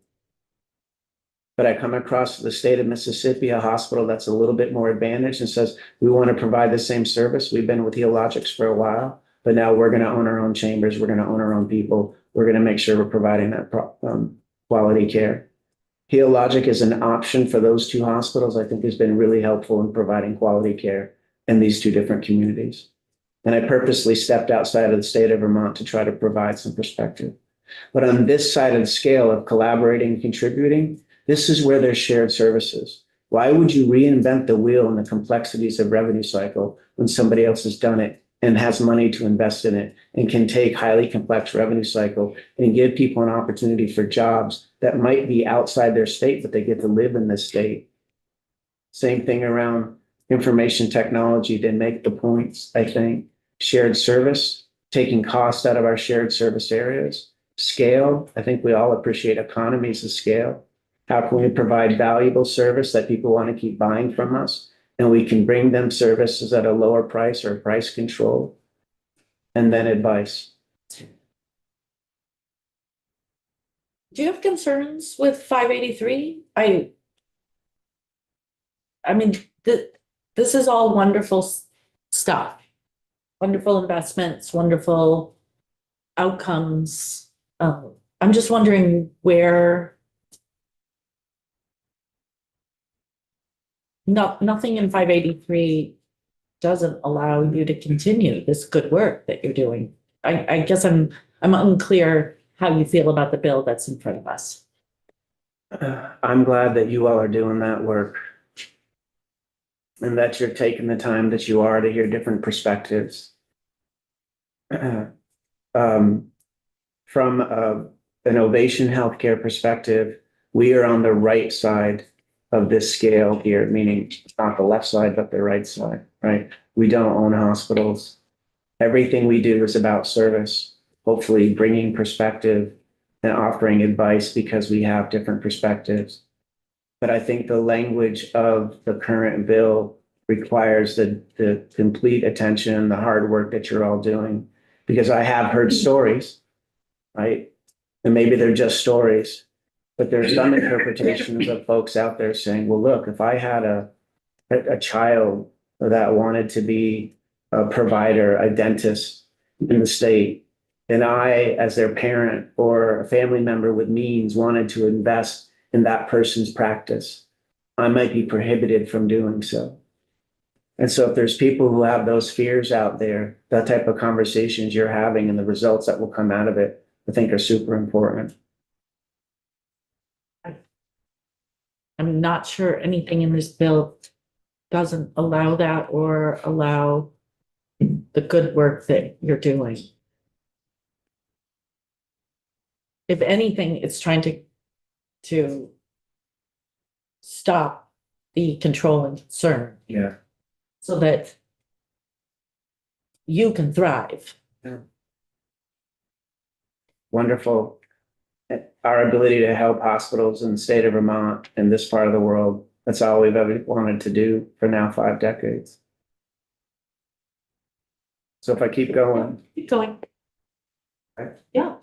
[SPEAKER 2] But I come across the state of Mississippi, a hospital that's a little bit more advantaged and says, we want to provide the same service. We've been with Healogics for a while, but now we're going to own our own chambers. We're going to own our own people. We're going to make sure we're providing that quality care. Healogic is an option for those 2 hospitals. I think has been really helpful in providing quality care in these 2 different communities. And I purposely stepped outside of the state of Vermont to try to provide some perspective. But on this side of the scale of collaborating and contributing, this is where there's shared services. Why would you reinvent the wheel and the complexities of revenue cycle when somebody else has done it and has money to invest in it and can take highly complex revenue cycle and give people an opportunity for jobs that might be outside their state, but they get to live in this state? Same thing around information technology. They make the points, I think. Shared service, taking cost out of our shared service areas. Scale, I think we all appreciate economies of scale. How can we provide valuable service that people want to keep buying from us? And we can bring them services at a lower price or price control. And then advice.
[SPEAKER 1] Do you have concerns with 583? I mean, this is all wonderful stuff. Wonderful investments, wonderful outcomes. I'm just wondering where nothing in 583 doesn't allow you to continue this good work that you're doing. I guess I'm unclear how you feel about the bill that's in front of us.
[SPEAKER 2] I'm glad that you all are doing that work and that you're taking the time that you are to hear different perspectives. From an Ovation Healthcare perspective, we are on the right side of this scale here, meaning not the left side, but the right side, right? We don't own hospitals. Everything we do is about service, hopefully bringing perspective and offering advice because we have different perspectives. But I think the language of the current bill requires the complete attention, the hard work that you're all doing, because I have heard stories, right? And maybe they're just stories, but there's some interpretations of folks out there saying, well, look, if I had a child that wanted to be a provider, a dentist in the state, and I, as their parent or a family member with means, wanted to invest in that person's practice, I might be prohibited from doing so. And so if there's people who have those fears out there, that type of conversations you're having and the results that will come out of it, I think are super important.
[SPEAKER 1] I'm not sure anything in this bill doesn't allow that or allow the good work that you're doing. If anything, it's trying to stop the control and concern
[SPEAKER 2] Yeah.
[SPEAKER 1] so that you can thrive.
[SPEAKER 2] Wonderful. Our ability to help hospitals in the state of Vermont and this part of the world, that's all we've ever wanted to do for now 5 decades. So if I keep going.
[SPEAKER 1] Keep going.
[SPEAKER 2] Okay.
[SPEAKER 1] Yeah.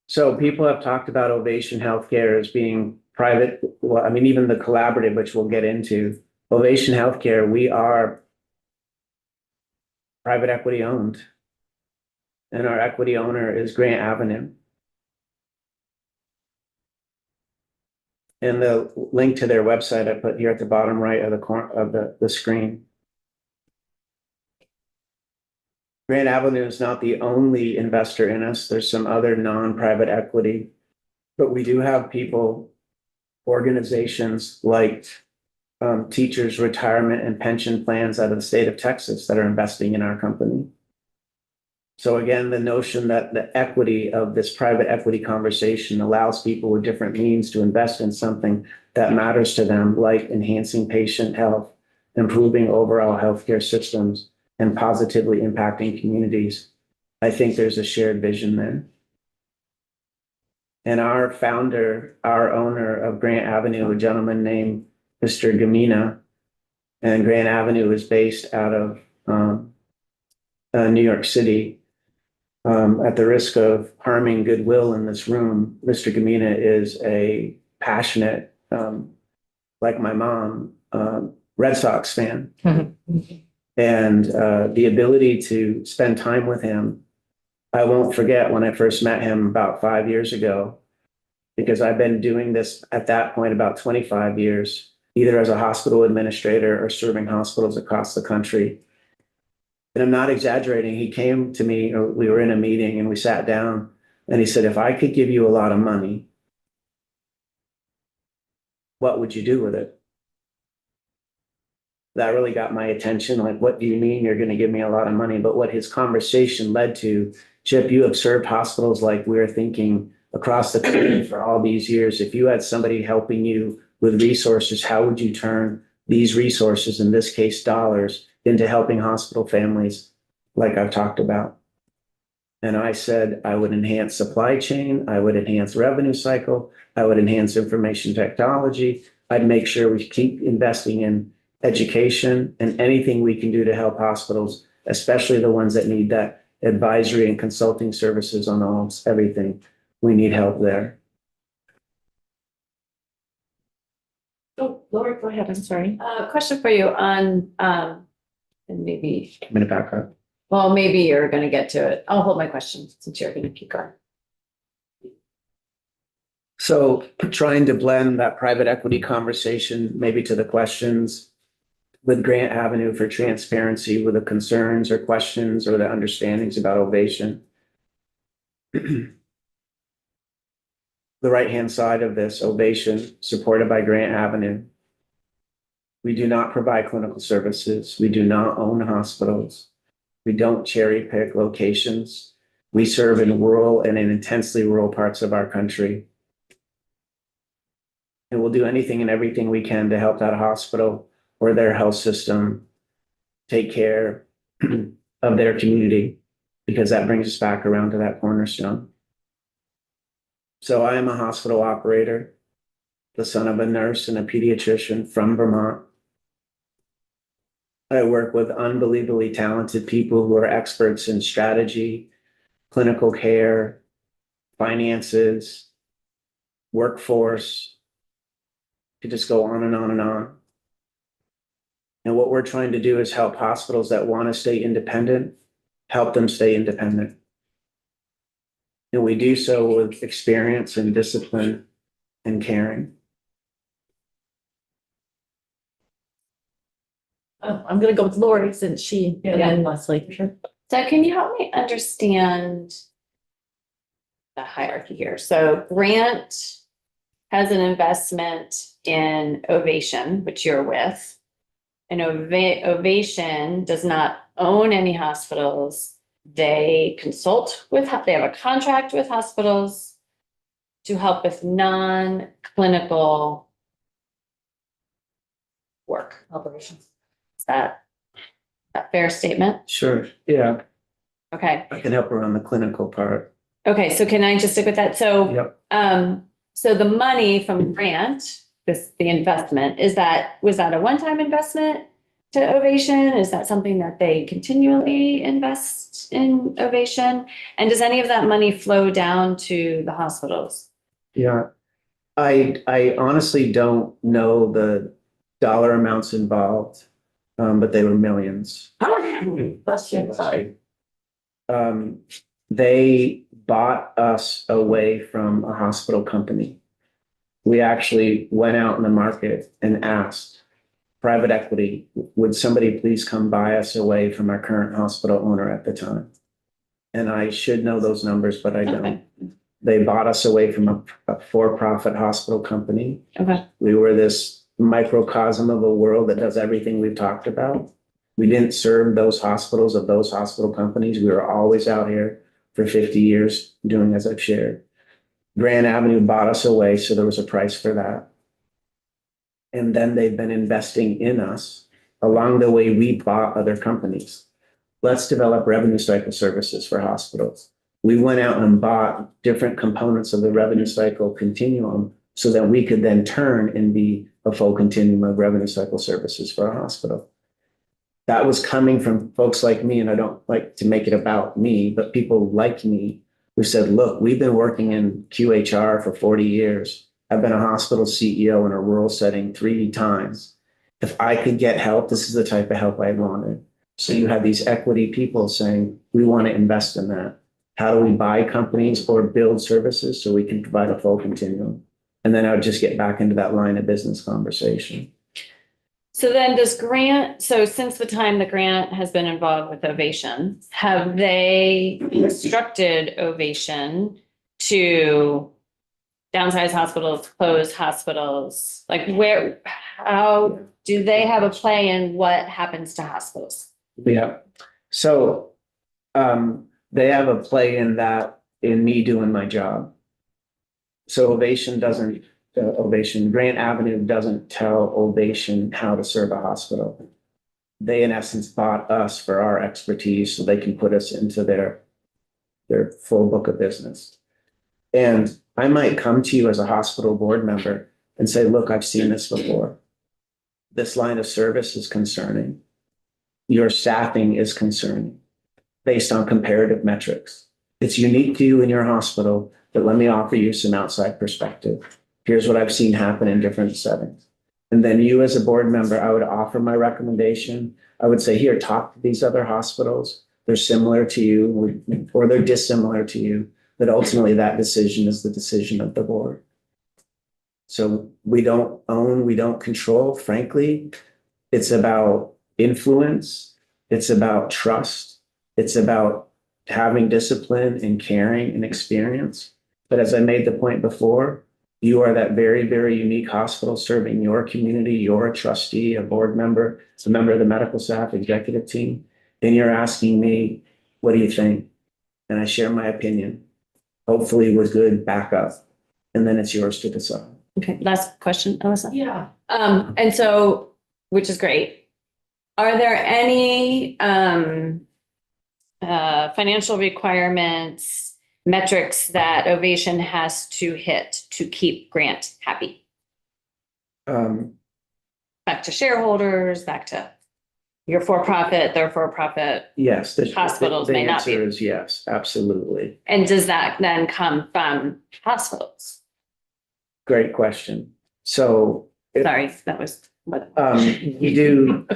[SPEAKER 2] So people have talked about Ovation Healthcare as being private. Well, I mean, even the collaborative, which we'll get into. Ovation Healthcare, we are private equity owned. And our equity owner is Grant Avenue. And the link to their website I put here at the bottom right of the corner of the screen. Grant Avenue is not the only investor in us. There's some other non-private equity, but we do have people, organizations like teachers' retirement and pension plans out of the state of Texas that are investing in our company. So again, the notion that the equity of this private equity conversation allows people with different means to invest in something that matters to them, like enhancing patient health, improving overall healthcare systems, and positively impacting communities. I think there's a shared vision there. And our founder, our owner of Grant Avenue, a gentleman named Mr. Gamina, and Grant Avenue is based out of New York City. At the risk of harming goodwill in this room, Mr. Gamina is a passionate, like my mom, Red Sox fan. And the ability to spend time with him, I won't forget when I first met him about 5 years ago, because I've been doing this at that point about 25 years, either as a hospital administrator or serving hospitals across the country. And I'm not exaggerating. He came to me, or we were in a meeting and we sat down and he said, if I could give you a lot of money, what would you do with it? That really got my attention. Like, what do you mean you're going to give me a lot of money? But what his conversation led to, Chip, you have served hospitals like we're thinking across the country for all these years. If you had somebody helping you with resources, how would you turn these resources, in this case, dollars, into helping hospital families like I've talked about? And I said, I would enhance supply chain. I would enhance revenue cycle. I would enhance information technology. I'd make sure we keep investing in education and anything we can do to help hospitals, especially the ones that need that advisory and consulting services on almost everything. We need help there.
[SPEAKER 1] Oh, Laura, go ahead. I'm sorry.
[SPEAKER 4] Question for you on, and maybe,
[SPEAKER 2] I'm going to back up.
[SPEAKER 4] well, maybe you're gonna get to it. I'll hold my question since you're gonna keep going.
[SPEAKER 2] So trying to blend that private equity conversation, maybe to the questions with Grant Avenue for transparency with the concerns or questions or the understandings about Ovation. The right-hand side of this, Ovation, supported by Grant Avenue. We do not provide clinical services. We do not own hospitals. We don't cherry pick locations. We serve in rural and in intensely rural parts of our country. And we'll do anything and everything we can to help that hospital or their health system take care of their community, because that brings us back around to that cornerstone. So I am a hospital operator, the son of a nurse and a pediatrician from Vermont. I work with unbelievably talented people who are experts in strategy, clinical care, finances, workforce. Could just go on and on and on. And what we're trying to do is help hospitals that want to stay independent, help them stay independent. And we do so with experience and discipline and caring.
[SPEAKER 1] I'm going to go with Lori since she, and then Leslie.
[SPEAKER 4] So can you help me understand the hierarchy here? So Grant has an investment in Ovation, which you're with. And Ovation does not own any hospitals. They consult with, they have a contract with hospitals to help with non-clinical work operations. Is that a fair statement?
[SPEAKER 2] Sure, yeah,
[SPEAKER 4] Okay.
[SPEAKER 2] I can help around the clinical part.
[SPEAKER 4] Okay, so can I just stick with that? So,
[SPEAKER 2] Yep.
[SPEAKER 4] So the money from Grant, the investment, was that a one-time investment to Ovation? Is that something that they continually invest in Ovation? And does any of that money flow down to the hospitals?
[SPEAKER 2] Yeah, I honestly don't know the dollar amounts involved, but they were millions.
[SPEAKER 1] Bless you.
[SPEAKER 2] Sorry. They bought us away from a hospital company. We actually went out in the market and asked private equity, would somebody please come buy us away from our current hospital owner at the time? And I should know those numbers, but I don't.
[SPEAKER 4] Okay.
[SPEAKER 2] They bought us away from a for-profit hospital company.
[SPEAKER 4] Okay.
[SPEAKER 2] We were this microcosm of a world that does everything we've talked about. We didn't serve those hospitals of those hospital companies. We were always out here for 50 years doing as I've shared. Grand Avenue bought us away, so there was a price for that. And then they've been investing in us along the way we bought other companies. Let's develop revenue cycle services for hospitals. We went out and bought different components of the revenue cycle continuum so that we could then turn and be a full continuum of revenue cycle services for a hospital. That was coming from folks like me, and I don't like to make it about me, but people like me who said, look, we've been working in QHR for 40 years. I've been a hospital CEO in a rural setting 3 times. If I could get help, this is the type of help I wanted. So you have these equity people saying, we want to invest in that. How do we buy companies or build services so we can provide a full continuum? And then I would just get back into that line of business conversation.
[SPEAKER 4] So then does Grant, so since the time that Grant has been involved with Ovation, have they instructed Ovation to downsize hospitals, close hospitals? Like how do they have a play in what happens to hospitals?
[SPEAKER 2] Yeah. So they have a play in that, in me doing my job. So Grant Avenue doesn't tell Ovation how to serve a hospital. They, in essence, bought us for our expertise so they can put us into their full book of business. And I might come to you as a hospital board member and say, look, I've seen this before. This line of service is concerning. Your staffing is concerning based on comparative metrics. It's unique to you in your hospital, but let me offer you some outside perspective. Here's what I've seen happen in different settings. And then you as a board member, I would offer my recommendation. I would say, here, talk to these other hospitals. They're similar to you or they're dissimilar to you. But ultimately that decision is the decision of the board. So we don't own, we don't control, frankly. It's about influence. It's about trust. It's about having discipline and caring and experience. But as I made the point before, you are that very, very unique hospital serving your community. You're a trustee, a board member, a member of the medical staff, executive team. And you're asking me, what do you think? And I share my opinion, hopefully with good backup. And then it's yours to decide.
[SPEAKER 4] Okay, last question, Alyssa.
[SPEAKER 1] Yeah.
[SPEAKER 4] And so, which is great. Are there any financial requirements, metrics that Ovation has to hit to keep Grant happy? Back to shareholders, back to your for-profit, their for-profit.
[SPEAKER 2] Yes.
[SPEAKER 4] Hospitals may not be.
[SPEAKER 2] The answer is yes, absolutely.
[SPEAKER 4] And does that then come from hospitals?
[SPEAKER 2] Great question. So
[SPEAKER 4] Sorry, that was what.
[SPEAKER 2] we do,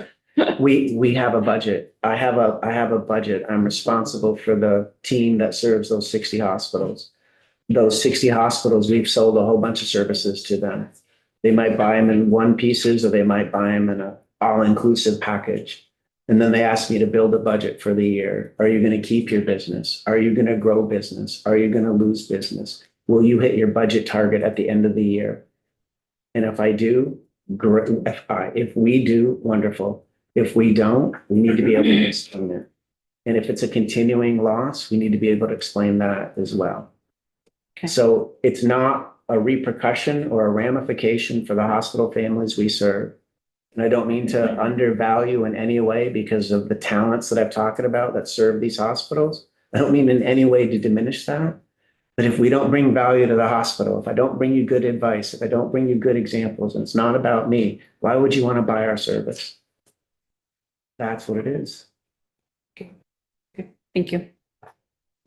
[SPEAKER 2] we have a budget. I have a budget. I'm responsible for the team that serves those 60 hospitals. Those 60 hospitals, we've sold a whole bunch of services to them. They might buy them in one pieces or they might buy them in an all-inclusive package. And then they ask me to build a budget for the year. Are you going to keep your business? Are you going to grow business? Are you going to lose business? Will you hit your budget target at the end of the year? And if I do, great. If we do, wonderful. If we don't, we need to be able to explain it. And if it's a continuing loss, we need to be able to explain that as well.
[SPEAKER 4] Okay.
[SPEAKER 2] So it's not a repercussion or a ramification for the hospital families we serve. And I don't mean to undervalue in any way because of the talents that I've talked about that serve these hospitals. I don't mean in any way to diminish that. But if we don't bring value to the hospital, if I don't bring you good advice, if I don't bring you good examples, and it's not about me, why would you want to buy our service? That's what it is.
[SPEAKER 4] Thank you.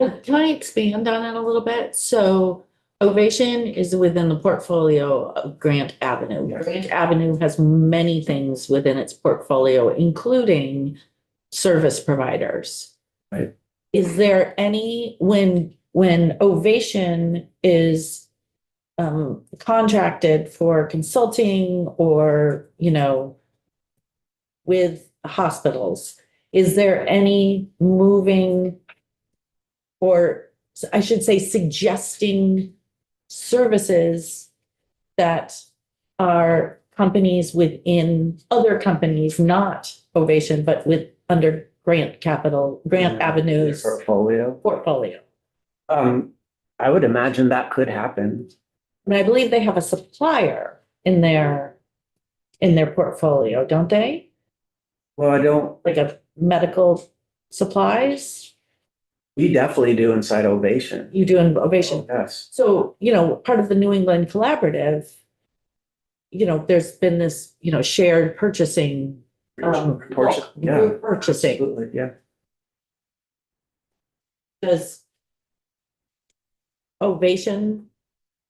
[SPEAKER 1] Can I expand on it a little bit? So Ovation is within the portfolio of Grant Avenue.
[SPEAKER 2] Yes.
[SPEAKER 1] Grant Avenue has many things within its portfolio, including service providers.
[SPEAKER 2] Right.
[SPEAKER 1] Is there any, when Ovation is contracted for consulting or, with hospitals, is there any moving, or I should say suggesting services that are companies within other companies, not Ovation, but with under Grant Capital, Grant Avenues
[SPEAKER 2] Portfolio.
[SPEAKER 1] portfolio.
[SPEAKER 2] I would imagine that could happen.
[SPEAKER 1] And I believe they have a supplier in their portfolio, don't they?
[SPEAKER 2] Well, I don't,
[SPEAKER 1] Like a medical supplies,
[SPEAKER 2] we definitely do inside Ovation.
[SPEAKER 1] you do in Ovation.
[SPEAKER 2] Yes.
[SPEAKER 1] So, part of the New England Collaborative, there's been this, shared purchasing,
[SPEAKER 2] Yeah,
[SPEAKER 1] group purchasing.
[SPEAKER 2] absolutely, yeah.
[SPEAKER 1] Does Ovation,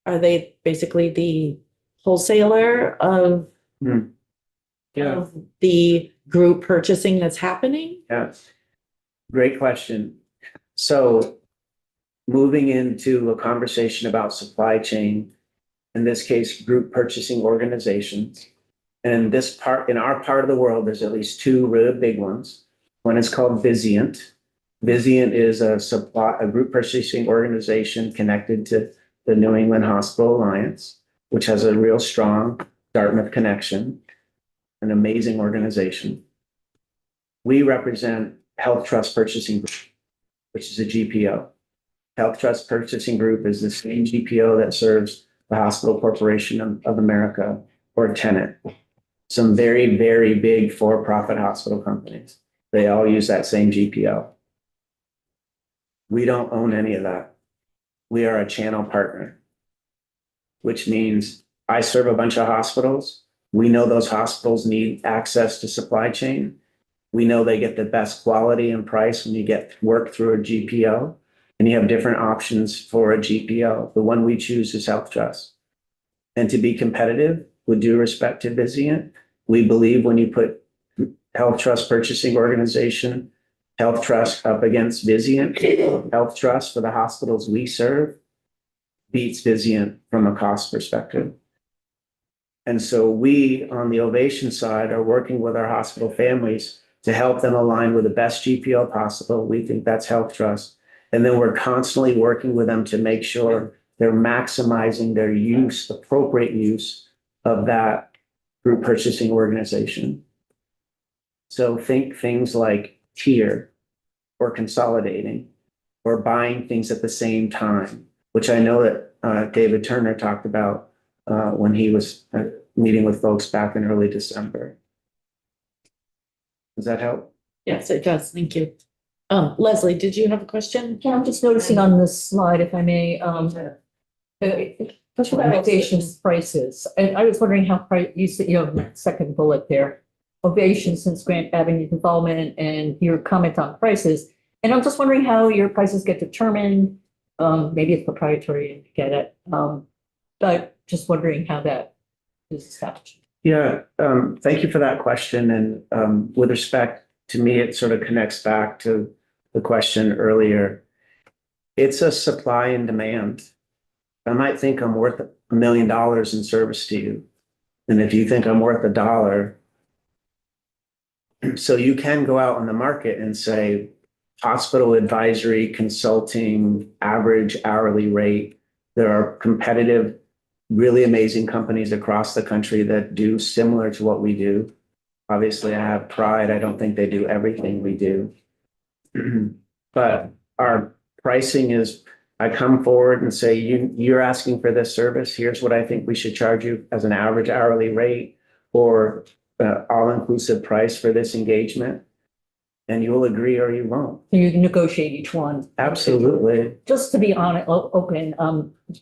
[SPEAKER 1] are they basically the wholesaler of
[SPEAKER 2] Yeah,
[SPEAKER 1] of the group purchasing that's happening?
[SPEAKER 2] yeah. Great question. So moving into a conversation about supply chain, in this case, group purchasing organizations. And in our part of the world, there's at least two really big ones. One is called Vizient. Vizient is a group purchasing organization connected to the New England Hospital Alliance, which has a real strong Dartmouth connection, an amazing organization. We represent Health Trust Purchasing Group, which is a GPO. Health Trust Purchasing Group is the same GPO that serves the Hospital Corporation of America, or Tenet. Some very, very big for-profit hospital companies. They all use that same GPO. We don't own any of that. We are a channel partner, which means I serve a bunch of hospitals. We know those hospitals need access to supply chain. We know they get the best quality and price when you get work through a GPO, and you have different options for a GPO. The one we choose is Health Trust. And to be competitive, with due respect to Vizient, we believe when you put Health Trust Purchasing Organization, Health Trust up against Vizient, Health Trust for the hospitals we serve beats Vizient from a cost perspective. And so we, on the Ovation side, are working with our hospital families to help them align with the best GPO possible. We think that's Health Trust. And then we're constantly working with them to make sure they're maximizing their use, appropriate use of that group purchasing organization. So think things like tier or consolidating or buying things at the same time, which I know that David Turner talked about when he was meeting with folks back in early December. Does that help?
[SPEAKER 1] Yes, it does. Thank you. Leslie, did you have a question?
[SPEAKER 3] Yeah, I'm just noticing on this slide, if I may, special Ovation's prices, and I was wondering how you said, second bullet there. Ovation since Grant Avenue's involvement and your comment on prices. And I'm just wondering how your prices get determined. Maybe it's proprietary to get it. But just wondering how that is established.
[SPEAKER 2] Yeah, thank you for that question. And with respect to me, it sort of connects back to the question earlier. It's a supply and demand. I might think I'm worth $1 million in service to you. And if you think I'm worth $1, so you can go out on the market and say, hospital advisory, consulting, average hourly rate. There are competitive, really amazing companies across the country that do similar to what we do. Obviously, I have pride. I don't think they do everything we do. But our pricing is, I come forward and say, you're asking for this service. Here's what I think we should charge you as an average hourly rate or all-inclusive price for this engagement. And you'll agree or you won't.
[SPEAKER 3] So you negotiate each one.
[SPEAKER 2] Absolutely.
[SPEAKER 3] Just to be open,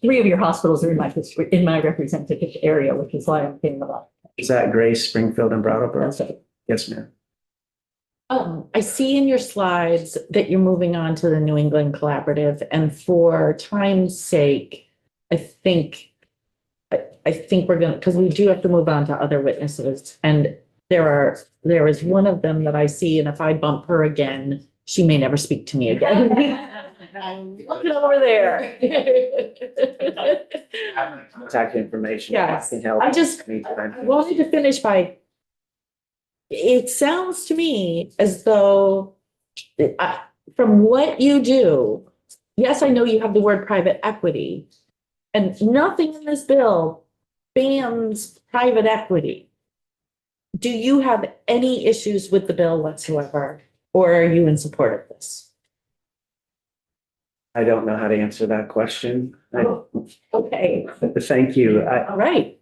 [SPEAKER 3] 3 of your hospitals are in my representative area, which is why I'm thinking about.
[SPEAKER 2] Is that Grace, Springfield, and Brattleboro?
[SPEAKER 3] That's it.
[SPEAKER 2] Yes, ma'am.
[SPEAKER 1] I see in your slides that you're moving on to the New England Collaborative, and for time's sake, I think we're gonna, because we do have to move on to other witnesses, and there is one of them that I see, and if I bump her again, she may never speak to me again. Look over there.
[SPEAKER 2] Contact information.
[SPEAKER 1] Yes.
[SPEAKER 2] I can help.
[SPEAKER 1] I just,
[SPEAKER 2] anytime.
[SPEAKER 1] I wanted to finish by, it sounds to me as though, from what you do, yes, I know you have the word private equity, and nothing in this bill bans private equity. do you have any issues with the bill whatsoever? Or are you in support of this?
[SPEAKER 2] I don't know how to answer that question.
[SPEAKER 1] Okay,
[SPEAKER 2] Thank you.
[SPEAKER 1] all right.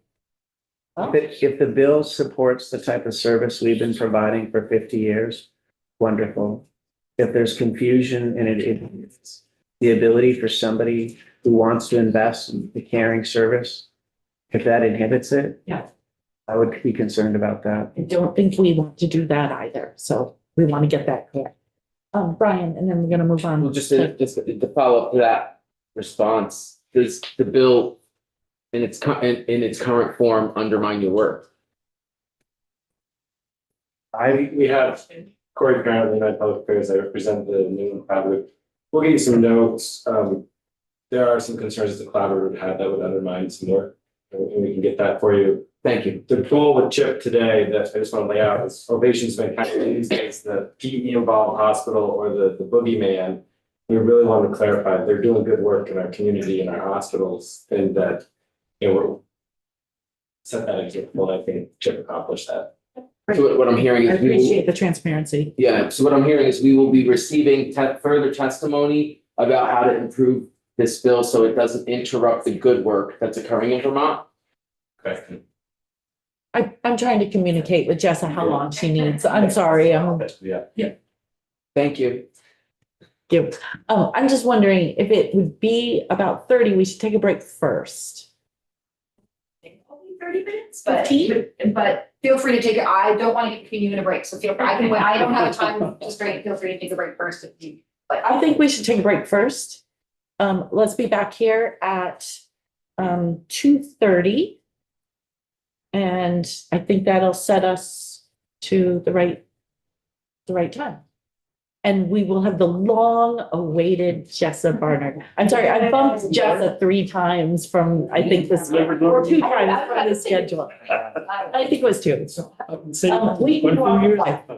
[SPEAKER 1] Well,
[SPEAKER 2] If the bill supports the type of service we've been providing for 50 years, wonderful. If there's confusion and it's the ability for somebody who wants to invest in the caring service, if that inhibits it.
[SPEAKER 1] Yeah.
[SPEAKER 2] I would be concerned about that.
[SPEAKER 1] I don't think we want to do that either, so we want to get that clear. Brian, and then we're gonna move on.
[SPEAKER 6] Well, just to follow up to that response, does the bill in its in its current form undermine your work?
[SPEAKER 7] We have Corey Grant, the United Public Affairs. I represent the New England Collaborative. We'll give you some notes. There are some concerns that the collaborative would have that would undermine some work, and we can get that for you.
[SPEAKER 6] Thank you.
[SPEAKER 7] The goal with CHIP today that I just want to lay out is Ovation's been kind of used as the PE involved hospital or the boogeyman. We really want to clarify they're doing good work in our community and our hospitals, and that we're set that example. I think CHIP accomplished that.
[SPEAKER 6] So what I'm hearing
[SPEAKER 1] I
[SPEAKER 6] is we will,
[SPEAKER 1] appreciate the transparency.
[SPEAKER 6] yeah, so what I'm hearing is we will be receiving further testimony about how to improve this bill so it doesn't interrupt the good work that's occurring in Vermont.
[SPEAKER 7] Okay.
[SPEAKER 1] I'm trying to communicate with Jessa how long she needs. I'm sorry,
[SPEAKER 7] Yeah.
[SPEAKER 6] Thank you.
[SPEAKER 1] I'm just wondering if it would be about 30, we should take a break first.
[SPEAKER 8] Only 30 minutes, but
[SPEAKER 1] 15?
[SPEAKER 8] but feel free to take it. I don't want to get between you and a break, so feel free. I can wait. I don't have a time constraint. Feel free to take a break first if you. But
[SPEAKER 1] I think we should take a break first. Let's be back here at 2:30. And I think that'll set us to the right time. And we will have the long-awaited Jessa Barnard. I'm sorry, I bumped Jessa 3 times from, I think, this year, or 2 times from the schedule. I think it was 2. We can go on.